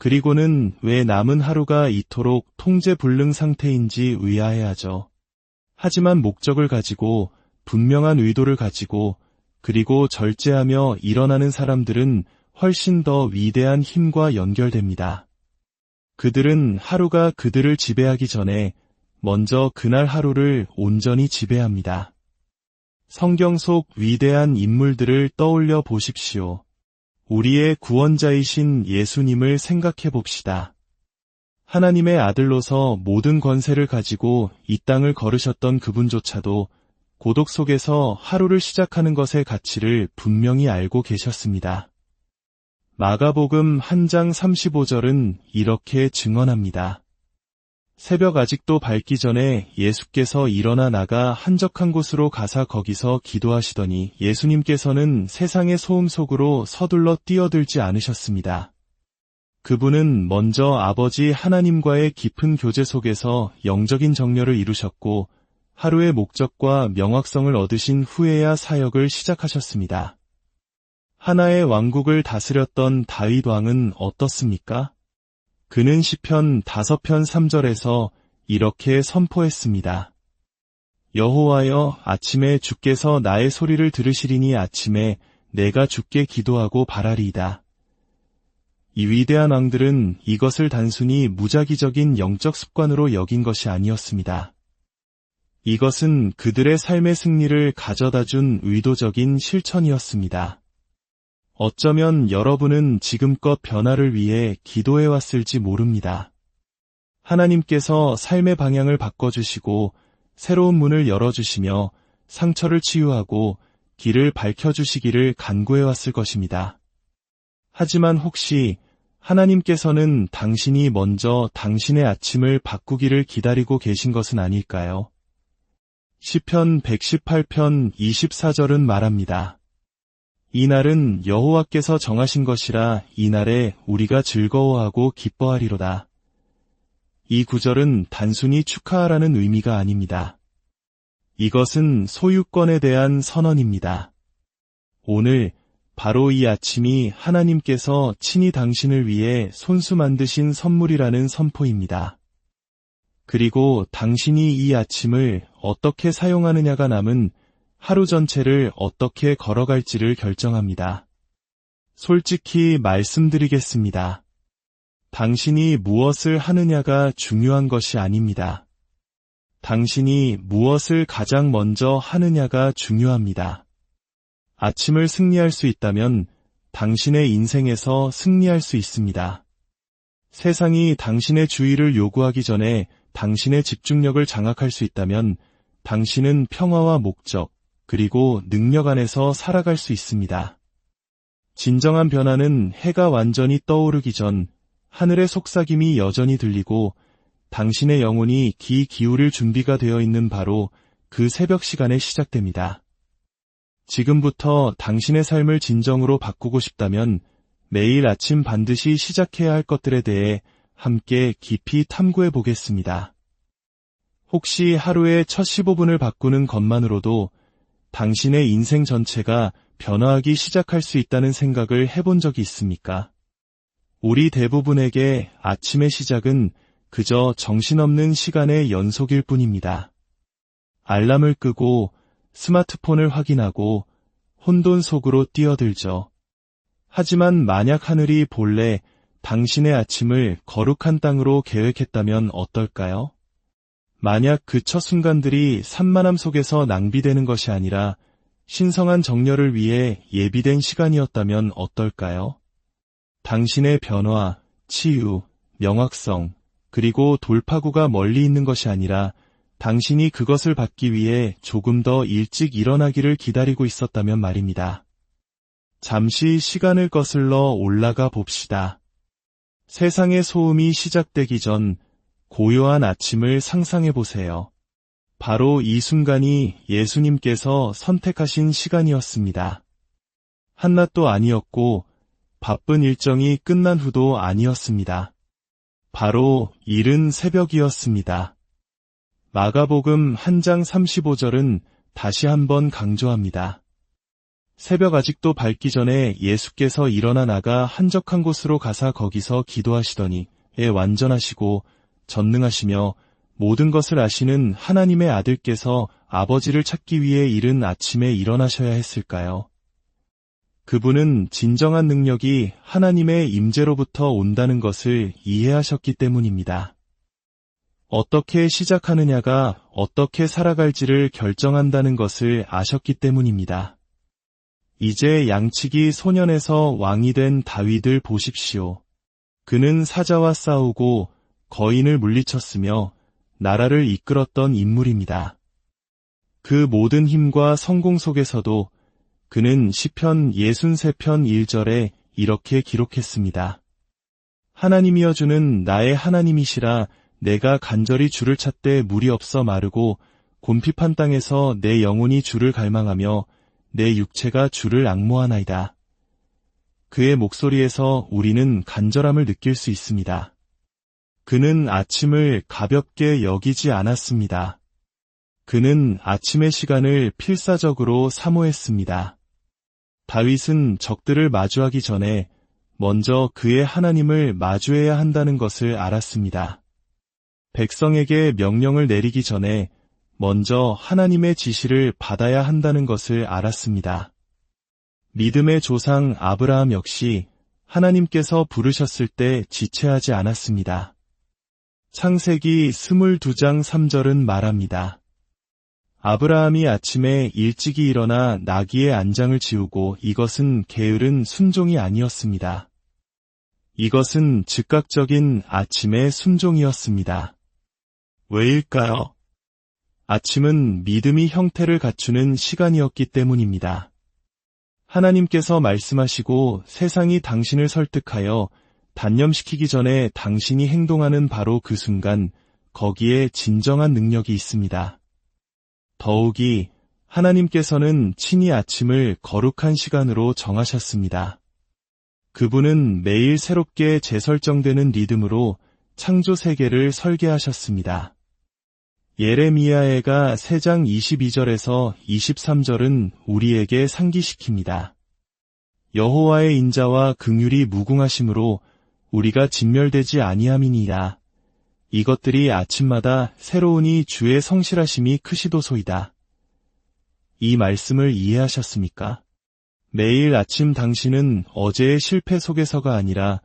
그리고는 왜 남은 하루가 이토록 통제불능 상태인지 의아해하죠. 하지만 목적을 가지고, 분명한 의도를 가지고, 그리고 절제하며 일어나는 사람들은 훨씬 더 위대한 힘과 연결됩니다. 그들은 하루가 그들을 지배하기 전에 먼저 그날 하루를 온전히 지배합니다. 성경 속 위대한 인물들을 떠올려 보십시오. 우리의 구원자이신 예수님을 생각해 봅시다. 하나님의 아들로서 모든 권세를 가지고 이 땅을 걸으셨던 그분조차도 고독 속에서 하루를 시작하는 것의 가치를 분명히 알고 계셨습니다. 마가복음 1장 35절은 이렇게 증언합니다. 새벽 아직도 밝기 전에 예수께서 일어나 나가 한적한 곳으로 가사 거기서 기도하시더니 예수님께서는 세상의 소음 속으로 서둘러 뛰어들지 않으셨습니다. 그분은 먼저 아버지 하나님과의 깊은 교제 속에서 영적인 정렬을 이루셨고 하루의 목적과 명확성을 얻으신 후에야 사역을 시작하셨습니다. 하나의 왕국을 다스렸던 다윗 왕은 어떻습니까? 그는 시편 5편 3절에서 이렇게 선포했습니다. 여호와여, 아침에 주께서 나의 소리를 들으시리니 아침에 내가 주께 기도하고 바라리이다. 이 위대한 왕들은 이것을 단순히 무작위적인 영적 습관으로 여긴 것이 아니었습니다. 이것은 그들의 삶의 승리를 가져다 준 의도적인 실천이었습니다. 어쩌면 여러분은 지금껏 변화를 위해 기도해 왔을지 모릅니다. 하나님께서 삶의 방향을 바꿔주시고 새로운 문을 열어주시며 상처를 치유하고 길을 밝혀주시기를 간구해 왔을 것입니다. 하지만 혹시 하나님께서는 당신이 먼저 당신의 아침을 바꾸기를 기다리고 계신 것은 아닐까요? 시편 118편 24절은 말합니다. 이날은 여호와께서 정하신 것이라 이날에 우리가 즐거워하고 기뻐하리로다. 이 구절은 단순히 축하하라는 의미가 아닙니다. 이것은 소유권에 대한 선언입니다. 오늘 바로 이 아침이 하나님께서 친히 당신을 위해 손수 만드신 선물이라는 선포입니다. 그리고 당신이 이 아침을 어떻게 사용하느냐가 남은 하루 전체를 어떻게 걸어갈지를 결정합니다. 솔직히 말씀드리겠습니다. 당신이 무엇을 하느냐가 중요한 것이 아닙니다. 당신이 무엇을 가장 먼저 하느냐가 중요합니다. 아침을 승리할 수 있다면 당신의 인생에서 승리할 수 있습니다. 세상이 당신의 주의를 요구하기 전에 당신의 집중력을 장악할 수 있다면 당신은 평화와 목적, 그리고 능력 안에서 살아갈 수 있습니다. 진정한 변화는 해가 완전히 떠오르기 전 하늘의 속삭임이 여전히 들리고 당신의 영혼이 귀 기울일 준비가 되어 있는 바로 그 새벽 시간에 시작됩니다. 지금부터 당신의 삶을 진정으로 바꾸고 싶다면 매일 아침 반드시 시작해야 할 것들에 대해 함께 깊이 탐구해 보겠습니다. 혹시 하루의 첫 15분을 바꾸는 것만으로도 당신의 인생 전체가 변화하기 시작할 수 있다는 생각을 해본 적이 있습니까? 우리 대부분에게 아침의 시작은 그저 정신없는 시간의 연속일 뿐입니다. 알람을 끄고 스마트폰을 확인하고 혼돈 속으로 뛰어들죠. 하지만 만약 하늘이 본래 당신의 아침을 거룩한 땅으로 계획했다면 어떨까요? 만약 그 첫 순간들이 산만함 속에서 낭비되는 것이 아니라 신성한 정렬을 위해 예비된 시간이었다면 어떨까요? 당신의 변화, 치유, 명확성, 그리고 돌파구가 멀리 있는 것이 아니라 당신이 그것을 받기 위해 조금 더 일찍 일어나기를 기다리고 있었다면 말입니다. 잠시 시간을 거슬러 올라가 봅시다. 세상의 소음이 시작되기 전 고요한 아침을 상상해 보세요. 바로 이 순간이 예수님께서 선택하신 시간이었습니다. 한낮도 아니었고 바쁜 일정이 끝난 후도 아니었습니다. 바로 이른 새벽이었습니다. 마가복음 1장 35절은 다시 한번 강조합니다. 새벽 아직도 밝기 전에 예수께서 일어나 나가 한적한 곳으로 가사 거기서 기도하시더니 완전하시고 전능하시며 모든 것을 아시는 하나님의 아들께서 아버지를 찾기 위해 이른 아침에 일어나셔야 했을까요? 그분은 진정한 능력이 하나님의 임재로부터 온다는 것을 이해하셨기 때문입니다. 어떻게 시작하느냐가 어떻게 살아갈지를 결정한다는 것을 아셨기 때문입니다. 이제 양치기 소년에서 왕이 된 다윗을 보십시오. 그는 사자와 싸우고 거인을 물리쳤으며 나라를 이끌었던 인물입니다. 그 모든 힘과 성공 속에서도 그는 시편 63편 1절에 이렇게 기록했습니다. 하나님이여 주는 나의 하나님이시라. 내가 간절히 주를 찾되 물이 없어 마르고 곤핍한 땅에서 내 영혼이 주를 갈망하며 내 육체가 주를 앙모하나이다. 그의 목소리에서 우리는 간절함을 느낄 수 있습니다. 그는 아침을 가볍게 여기지 않았습니다. 그는 아침의 시간을 필사적으로 사모했습니다. 다윗은 적들을 마주하기 전에 먼저 그의 하나님을 마주해야 한다는 것을 알았습니다. 백성에게 명령을 내리기 전에 먼저 하나님의 지시를 받아야 한다는 것을 알았습니다. 믿음의 조상 아브라함 역시 하나님께서 부르셨을 때 지체하지 않았습니다. 창세기 22장 3절은 말합니다. 아브라함이 아침에 일찍이 일어나 나귀의 안장을 지우고 이것은 게으른 순종이 아니었습니다. 이것은 즉각적인 아침의 순종이었습니다. 왜일까요? 아침은 믿음이 형태를 갖추는 시간이었기 때문입니다. 하나님께서 말씀하시고 세상이 당신을 설득하여 단념시키기 전에 당신이 행동하는 바로 그 순간 거기에 진정한 능력이 있습니다. 더욱이 하나님께서는 친히 아침을 거룩한 시간으로 정하셨습니다. 그분은 매일 새롭게 재설정되는 리듬으로 창조 세계를 설계하셨습니다. 예레미야에가 3장 22절에서 23절은 우리에게 상기시킵니다. 여호와의 인자와 긍휼이 무궁하심으로 우리가 진멸되지 아니함이니이다. 이것들이 아침마다 새로우니 주의 성실하심이 크시도소이다. 이 말씀을 이해하셨습니까? 매일 아침 당신은 어제의 실패 속에서가 아니라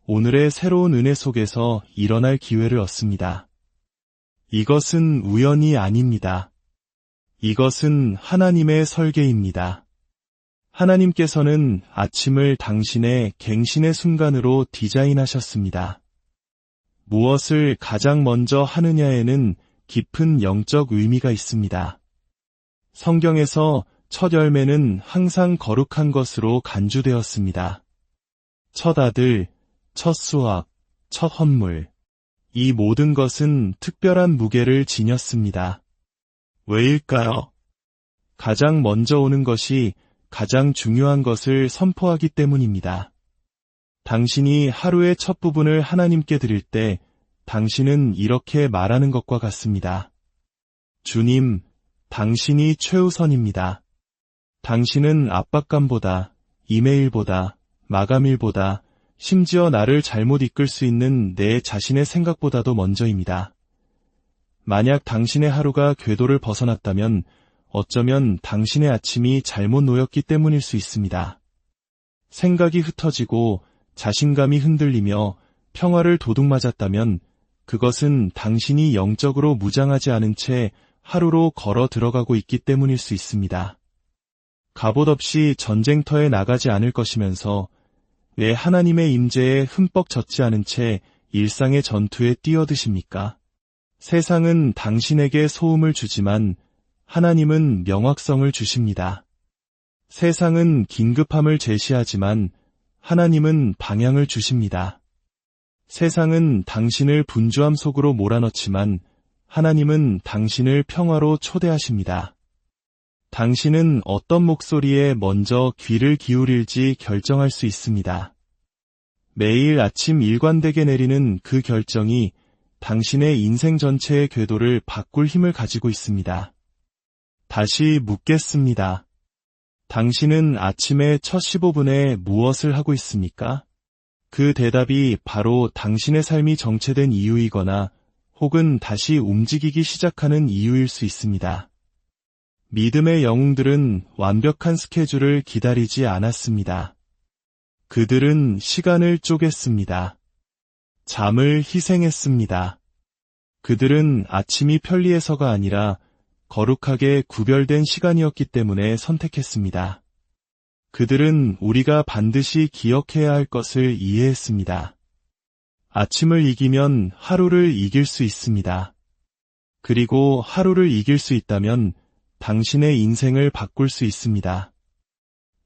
오늘의 새로운 은혜 속에서 일어날 기회를 얻습니다. 이것은 우연이 아닙니다. 이것은 하나님의 설계입니다. 하나님께서는 아침을 당신의 갱신의 순간으로 디자인하셨습니다. 무엇을 가장 먼저 하느냐에는 깊은 영적 의미가 있습니다. 성경에서 첫 열매는 항상 거룩한 것으로 간주되었습니다. 첫 아들, 첫 수확, 첫 헌물. 이 모든 것은 특별한 무게를 지녔습니다. 왜일까요? 가장 먼저 오는 것이 가장 중요한 것을 선포하기 때문입니다. 당신이 하루의 첫 부분을 하나님께 드릴 때 당신은 이렇게 말하는 것과 같습니다. 주님, 당신이 최우선입니다. 당신은 압박감보다, 이메일보다, 마감일보다, 심지어 나를 잘못 이끌 수 있는 내 자신의 생각보다도 먼저입니다. 만약 당신의 하루가 궤도를 벗어났다면 어쩌면 당신의 아침이 잘못 놓였기 때문일 수 있습니다. 생각이 흩어지고 자신감이 흔들리며 평화를 도둑맞았다면 그것은 당신이 영적으로 무장하지 않은 채 하루로 걸어 들어가고 있기 때문일 수 있습니다. 갑옷 없이 전쟁터에 나가지 않을 것이면서 왜 하나님의 임재에 흠뻑 젖지 않은 채 일상의 전투에 뛰어드십니까? 세상은 당신에게 소음을 주지만 하나님은 명확성을 주십니다. 세상은 긴급함을 제시하지만 하나님은 방향을 주십니다. 세상은 당신을 분주함 속으로 몰아넣지만 하나님은 당신을 평화로 초대하십니다. 당신은 어떤 목소리에 먼저 귀를 기울일지 결정할 수 있습니다. 매일 아침 일관되게 내리는 그 결정이 당신의 인생 전체의 궤도를 바꿀 힘을 가지고 있습니다. 다시 묻겠습니다. 당신은 아침의 첫 15분에 무엇을 하고 있습니까? 그 대답이 바로 당신의 삶이 정체된 이유이거나 혹은 다시 움직이기 시작하는 이유일 수 있습니다. 믿음의 영웅들은 완벽한 스케줄을 기다리지 않았습니다. 그들은 시간을 쪼갰습니다. 잠을 희생했습니다. 그들은 아침이 편리해서가 아니라 거룩하게 구별된 시간이었기 때문에 선택했습니다. 그들은 우리가 반드시 기억해야 할 것을 이해했습니다. 아침을 이기면 하루를 이길 수 있습니다. 그리고 하루를 이길 수 있다면 당신의 인생을 바꿀 수 있습니다.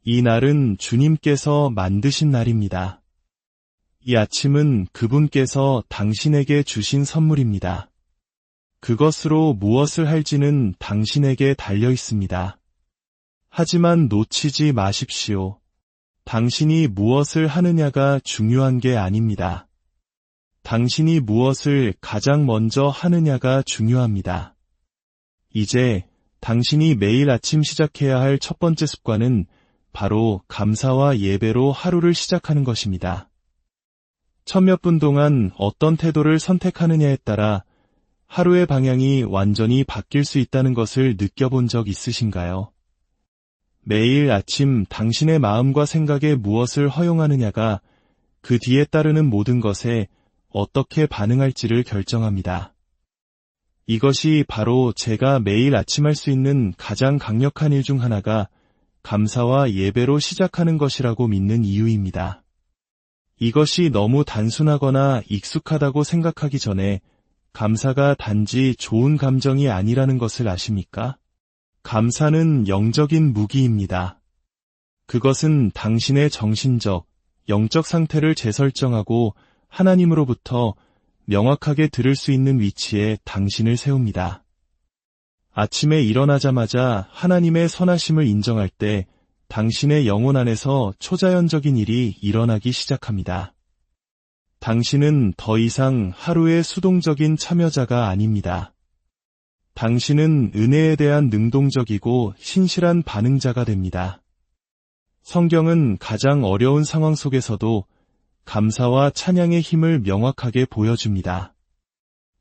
이 날은 주님께서 만드신 날입니다. 이 아침은 그분께서 당신에게 주신 선물입니다. 그것으로 무엇을 할지는 당신에게 달려 있습니다. 하지만 놓치지 마십시오. 당신이 무엇을 하느냐가 중요한 게 아닙니다. 당신이 무엇을 가장 먼저 하느냐가 중요합니다. 이제 당신이 매일 아침 시작해야 할 첫 번째 습관은 바로 감사와 예배로 하루를 시작하는 것입니다. 천몇 분 동안 어떤 태도를 선택하느냐에 따라 하루의 방향이 완전히 바뀔 수 있다는 것을 느껴본 적 있으신가요? 매일 아침 당신의 마음과 생각에 무엇을 허용하느냐가 그 뒤에 따르는 모든 것에 어떻게 반응할지를 결정합니다. 이것이 바로 제가 매일 아침 할 수 있는 가장 강력한 일 중 하나가 감사와 예배로 시작하는 것이라고 믿는 이유입니다. 이것이 너무 단순하거나 익숙하다고 생각하기 전에 감사가 단지 좋은 감정이 아니라는 것을 아십니까? 감사는 영적인 무기입니다. 그것은 당신의 정신적, 영적 상태를 재설정하고 하나님으로부터 명확하게 들을 수 있는 위치에 당신을 세웁니다. 아침에 일어나자마자 하나님의 선하심을 인정할 때 당신의 영혼 안에서 초자연적인 일이 일어나기 시작합니다. 당신은 더 이상 하루의 수동적인 참여자가 아닙니다. 당신은 은혜에 대한 능동적이고 신실한 반응자가 됩니다. 성경은 가장 어려운 상황 속에서도 감사와 찬양의 힘을 명확하게 보여줍니다.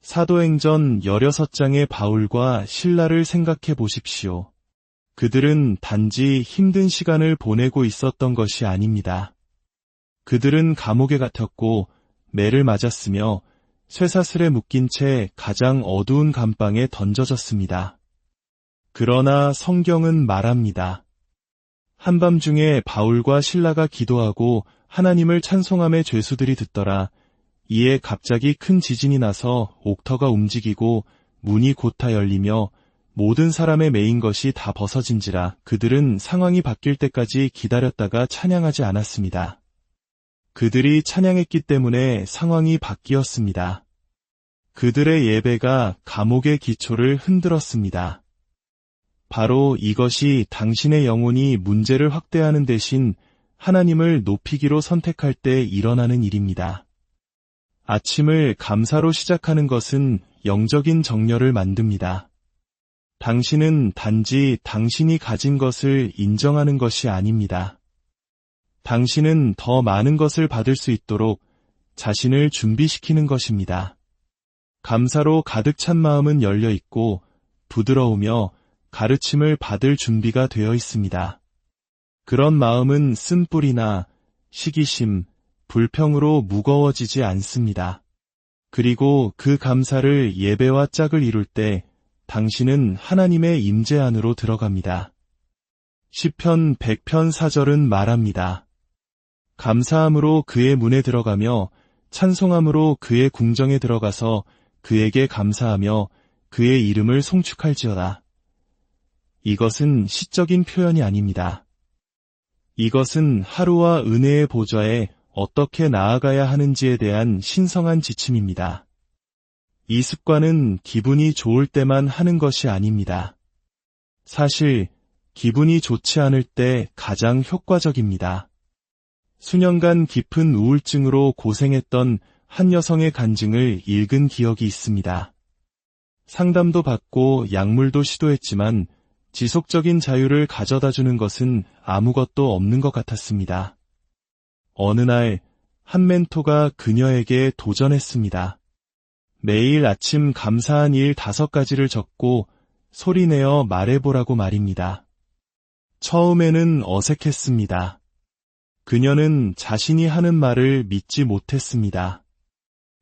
사도행전 16장의 바울과 실라를 생각해 보십시오. 그들은 단지 힘든 시간을 보내고 있었던 것이 아닙니다. 그들은 감옥에 갇혔고 매를 맞았으며 쇠사슬에 묶인 채 가장 어두운 감방에 던져졌습니다. 그러나 성경은 말합니다. 한밤중에 바울과 실라가 기도하고 하나님을 찬송함에 죄수들이 듣더라. 이에 갑자기 큰 지진이 나서 옥터가 움직이고 문이 곧다 열리며 모든 사람의 매인 것이 다 벗어진지라. 그들은 상황이 바뀔 때까지 기다렸다가 찬양하지 않았습니다. 그들이 찬양했기 때문에 상황이 바뀌었습니다. 그들의 예배가 감옥의 기초를 흔들었습니다. 바로 이것이 당신의 영혼이 문제를 확대하는 대신 하나님을 높이기로 선택할 때 일어나는 일입니다. 아침을 감사로 시작하는 것은 영적인 정렬을 만듭니다. 당신은 단지 당신이 가진 것을 인정하는 것이 아닙니다. 당신은 더 많은 것을 받을 수 있도록 자신을 준비시키는 것입니다. 감사로 가득 찬 마음은 열려 있고 부드러우며 가르침을 받을 준비가 되어 있습니다. 그런 마음은 쓴뿌리나 시기심, 불평으로 무거워지지 않습니다. 그리고 그 감사를 예배와 짝을 이룰 때 당신은 하나님의 임재 안으로 들어갑니다. 시편 100편 4절은 말합니다. 감사함으로 그의 문에 들어가며 찬송함으로 그의 궁정에 들어가서 그에게 감사하며 그의 이름을 송축할지어다. 이것은 시적인 표현이 아닙니다. 이것은 하루와 은혜의 보좌에 어떻게 나아가야 하는지에 대한 신성한 지침입니다. 이 습관은 기분이 좋을 때만 하는 것이 아닙니다. 사실 기분이 좋지 않을 때 가장 효과적입니다. 수년간 깊은 우울증으로 고생했던 한 여성의 간증을 읽은 기억이 있습니다. 상담도 받고 약물도 시도했지만 지속적인 자유를 가져다 주는 것은 아무것도 없는 것 같았습니다. 어느 날, 한 멘토가 그녀에게 도전했습니다. 매일 아침 감사한 일 5가지를 적고 소리내어 말해보라고 말입니다. 처음에는 어색했습니다. 그녀는 자신이 하는 말을 믿지 못했습니다.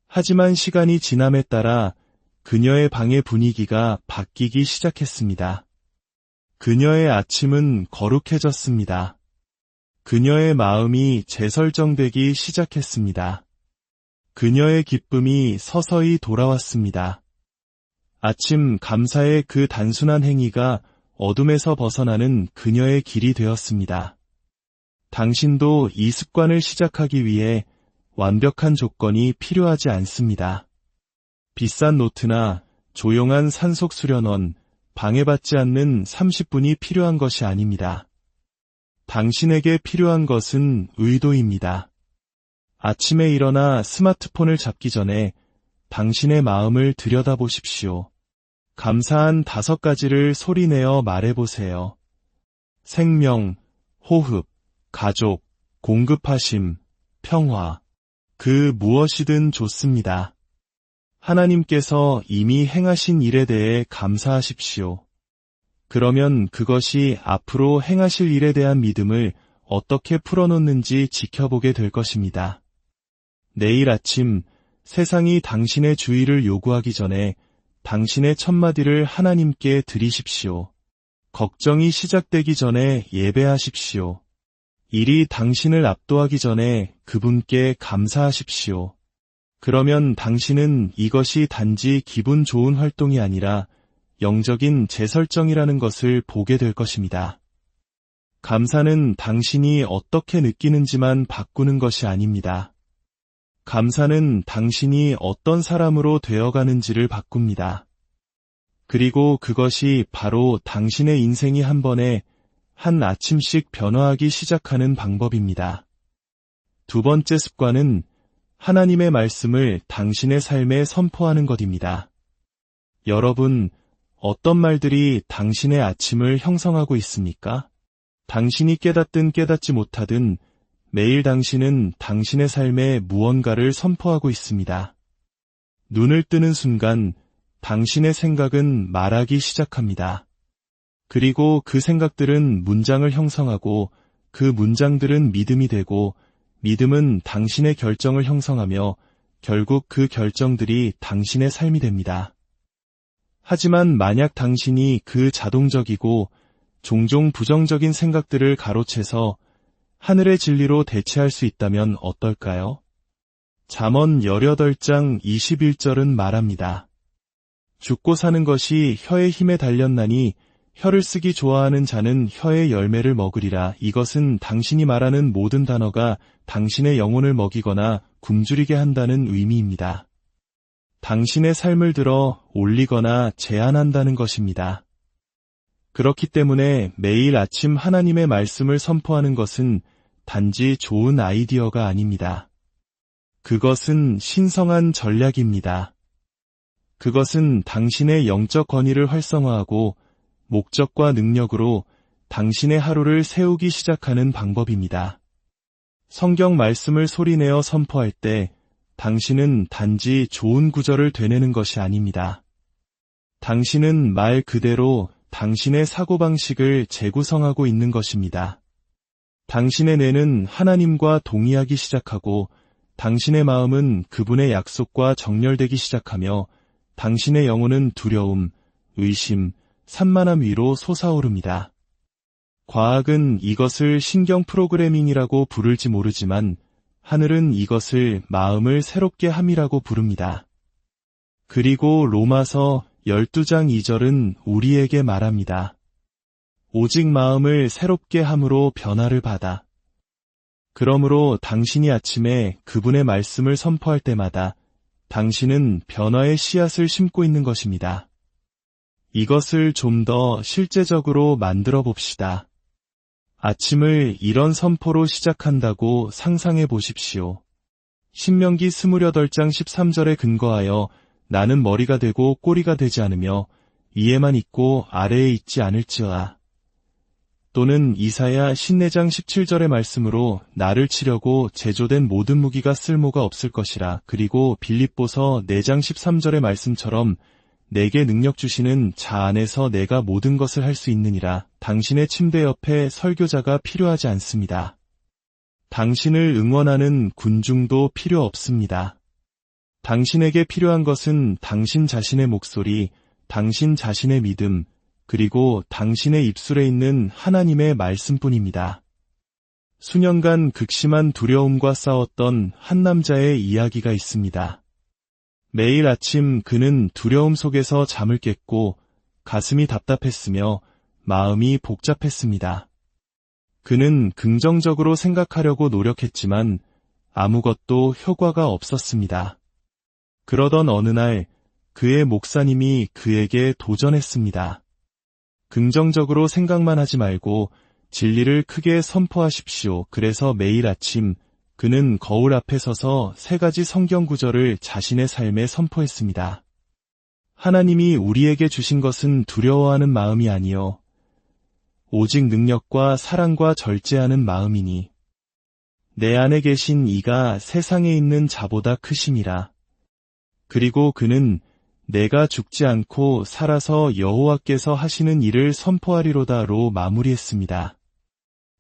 하지만 시간이 지남에 따라 그녀의 방의 분위기가 바뀌기 시작했습니다. 그녀의 아침은 거룩해졌습니다. 그녀의 마음이 재설정되기 시작했습니다. 그녀의 기쁨이 서서히 돌아왔습니다. 아침 감사의 그 단순한 행위가 어둠에서 벗어나는 그녀의 길이 되었습니다. 당신도 이 습관을 시작하기 위해 완벽한 조건이 필요하지 않습니다. 비싼 노트나 조용한 산속 수련원, 방해받지 않는 30분이 필요한 것이 아닙니다. 당신에게 필요한 것은 의도입니다. 아침에 일어나 스마트폰을 잡기 전에 당신의 마음을 들여다보십시오. 감사한 5가지를 소리내어 말해보세요. 생명, 호흡, 가족, 공급하심, 평화. 그 무엇이든 좋습니다. 하나님께서 이미 행하신 일에 대해 감사하십시오. 그러면 그것이 앞으로 행하실 일에 대한 믿음을 어떻게 풀어놓는지 지켜보게 될 것입니다. 내일 아침 세상이 당신의 주의를 요구하기 전에 당신의 첫마디를 하나님께 드리십시오. 걱정이 시작되기 전에 예배하십시오. 일이 당신을 압도하기 전에 그분께 감사하십시오. 그러면 당신은 이것이 단지 기분 좋은 활동이 아니라 영적인 재설정이라는 것을 보게 될 것입니다. 감사는 당신이 어떻게 느끼는지만 바꾸는 것이 아닙니다. 감사는 당신이 어떤 사람으로 되어가는지를 바꿉니다. 그리고 그것이 바로 당신의 인생이 한 번에 한 아침씩 변화하기 시작하는 방법입니다. 두 번째 습관은 하나님의 말씀을 당신의 삶에 선포하는 것입니다. 여러분, 어떤 말들이 당신의 아침을 형성하고 있습니까? 당신이 깨닫든 깨닫지 못하든 매일 당신은 당신의 삶에 무언가를 선포하고 있습니다. 눈을 뜨는 순간 당신의 생각은 말하기 시작합니다. 그리고 그 생각들은 문장을 형성하고 그 문장들은 믿음이 되고 믿음은 당신의 결정을 형성하며 결국 그 결정들이 당신의 삶이 됩니다. 하지만 만약 당신이 그 자동적이고 종종 부정적인 생각들을 가로채서 하늘의 진리로 대체할 수 있다면 어떨까요? 잠언 18장 21절은 말합니다. 죽고 사는 것이 혀의 힘에 달렸나니 혀를 쓰기 좋아하는 자는 혀의 열매를 먹으리라. 이것은 당신이 말하는 모든 단어가 당신의 영혼을 먹이거나 굶주리게 한다는 의미입니다. 당신의 삶을 들어 올리거나 제한한다는 것입니다. 그렇기 때문에 매일 아침 하나님의 말씀을 선포하는 것은 단지 좋은 아이디어가 아닙니다. 그것은 신성한 전략입니다. 그것은 당신의 영적 권위를 활성화하고 목적과 능력으로 당신의 하루를 세우기 시작하는 방법입니다. 성경 말씀을 소리내어 선포할 때 당신은 단지 좋은 구절을 되뇌는 것이 아닙니다. 당신은 말 그대로 당신의 사고방식을 재구성하고 있는 것입니다. 당신의 뇌는 하나님과 동의하기 시작하고 당신의 마음은 그분의 약속과 정렬되기 시작하며 당신의 영혼은 두려움, 의심, 산만함 위로 솟아오릅니다. 과학은 이것을 신경 프로그래밍이라고 부를지 모르지만 하늘은 이것을 마음을 새롭게 함이라고 부릅니다. 그리고 로마서 12장 2절은 우리에게 말합니다. 오직 마음을 새롭게 함으로 변화를 받아. 그러므로 당신이 아침에 그분의 말씀을 선포할 때마다 당신은 변화의 씨앗을 심고 있는 것입니다. 이것을 좀 더 실제적으로 만들어 봅시다. 아침을 이런 선포로 시작한다고 상상해 보십시오. 신명기 28장 13절에 근거하여 나는 머리가 되고 꼬리가 되지 않으며 위에만 있고 아래에 있지 않을지어다. 또는 이사야 54장 17절의 말씀으로 나를 치려고 제조된 모든 무기가 쓸모가 없을 것이라. 그리고 빌립보서 4장 13절의 말씀처럼 내게 능력 주시는 자 안에서 내가 모든 것을 할 수 있느니라. 당신의 침대 옆에 설교자가 필요하지 않습니다. 당신을 응원하는 군중도 필요 없습니다. 당신에게 필요한 것은 당신 자신의 목소리, 당신 자신의 믿음, 그리고 당신의 입술에 있는 하나님의 말씀뿐입니다. 수년간 극심한 두려움과 싸웠던 한 남자의 이야기가 있습니다. 매일 아침 그는 두려움 속에서 잠을 깼고 가슴이 답답했으며 마음이 복잡했습니다. 그는 긍정적으로 생각하려고 노력했지만 아무것도 효과가 없었습니다. 그러던 어느 날 그의 목사님이 그에게 도전했습니다. 긍정적으로 생각만 하지 말고 진리를 크게 선포하십시오. 그래서 매일 아침 그는 거울 앞에 서서 3가지 성경 구절을 자신의 삶에 선포했습니다. 하나님이 우리에게 주신 것은 두려워하는 마음이 아니요 오직 능력과 사랑과 절제하는 마음이니 내 안에 계신 이가 세상에 있는 자보다 크심이라. 그리고 그는 내가 죽지 않고 살아서 여호와께서 하시는 일을 선포하리로다로 마무리했습니다.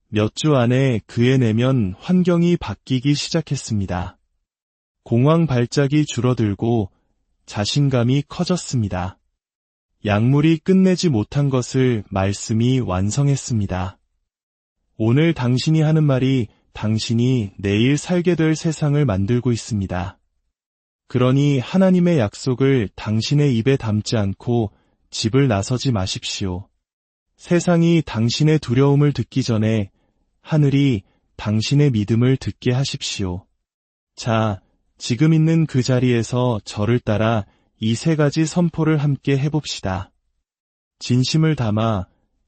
몇 주 안에 그의 내면 환경이 바뀌기 시작했습니다. 공황 발작이 줄어들고 자신감이 커졌습니다. 약물이 끝내지 못한 것을 말씀이 완성했습니다. 오늘 당신이 하는 말이 당신이 내일 살게 될 세상을 만들고 있습니다. 그러니 하나님의 약속을 당신의 입에 담지 않고 집을 나서지 마십시오. 세상이 당신의 두려움을 듣기 전에 하늘이 당신의 믿음을 듣게 하십시오. 자, 지금 있는 그 자리에서 저를 따라 이 3가지 선포를 함께 해봅시다. 진심을 담아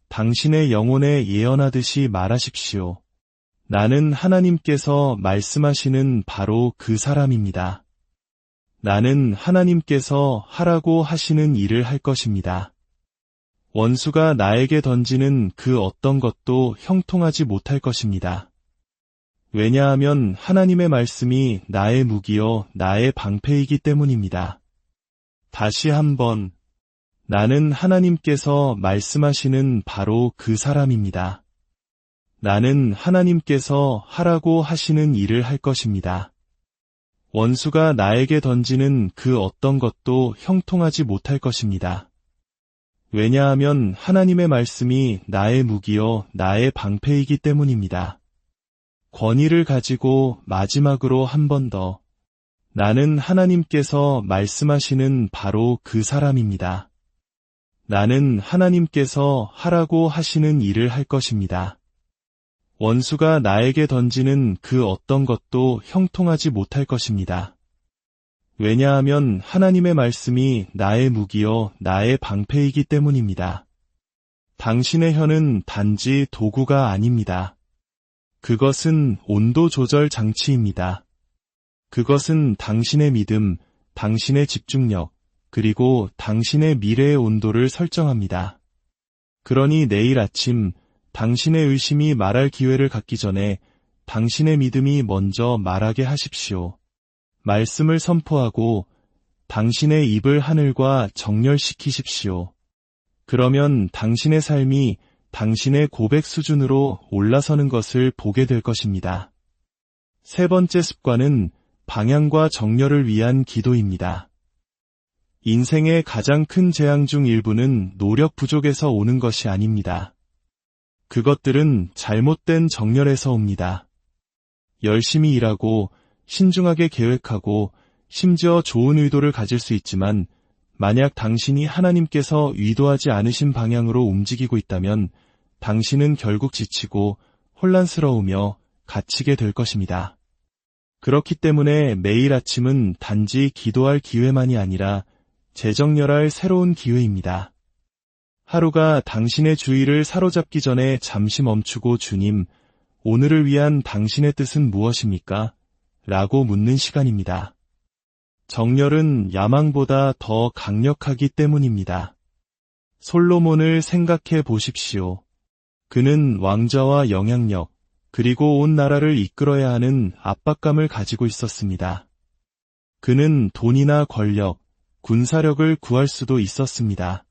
당신의 영혼에 예언하듯이 말하십시오. 나는 하나님께서 말씀하시는 바로 그 사람입니다. 나는 하나님께서 하라고 하시는 일을 할 것입니다. 원수가 나에게 던지는 그 어떤 것도 형통하지 못할 것입니다. 왜냐하면 하나님의 말씀이 나의 무기요 나의 방패이기 때문입니다. 다시 한번, 나는 하나님께서 말씀하시는 바로 그 사람입니다. 나는 하나님께서 하라고 하시는 일을 할 것입니다. 원수가 나에게 던지는 그 어떤 것도 형통하지 못할 것입니다. 왜냐하면 하나님의 말씀이 나의 무기요 나의 방패이기 때문입니다. 권위를 가지고 마지막으로 한 번 더. 나는 하나님께서 말씀하시는 바로 그 사람입니다. 나는 하나님께서 하라고 하시는 일을 할 것입니다. 원수가 나에게 던지는 그 어떤 것도 형통하지 못할 것입니다. 왜냐하면 하나님의 말씀이 나의 무기요 나의 방패이기 때문입니다. 당신의 혀는 단지 도구가 아닙니다. 그것은 온도 조절 장치입니다. 그것은 당신의 믿음, 당신의 집중력, 그리고 당신의 미래의 온도를 설정합니다. 그러니 내일 아침 당신의 의심이 말할 기회를 갖기 전에 당신의 믿음이 먼저 말하게 하십시오. 말씀을 선포하고 당신의 입을 하늘과 정렬시키십시오. 그러면 당신의 삶이 당신의 고백 수준으로 올라서는 것을 보게 될 것입니다. 3번째 습관은 방향과 정렬을 위한 기도입니다. 인생의 가장 큰 재앙 중 일부는 노력 부족에서 오는 것이 아닙니다. 그것들은 잘못된 정렬에서 옵니다. 열심히 일하고 신중하게 계획하고 심지어 좋은 의도를 가질 수 있지만 만약 당신이 하나님께서 의도하지 않으신 방향으로 움직이고 있다면 당신은 결국 지치고 혼란스러우며 갇히게 될 것입니다. 그렇기 때문에 매일 아침은 단지 기도할 기회만이 아니라 재정렬할 새로운 기회입니다. 하루가 당신의 주의를 사로잡기 전에 잠시 멈추고 주님, 오늘을 위한 당신의 뜻은 무엇입니까? 라고 묻는 시간입니다. 정렬은 야망보다 더 강력하기 때문입니다. 솔로몬을 생각해 보십시오. 그는 왕좌와 영향력, 그리고 온 나라를 이끌어야 하는 압박감을 가지고 있었습니다. 그는 돈이나 권력, 군사력을 구할 수도 있었습니다.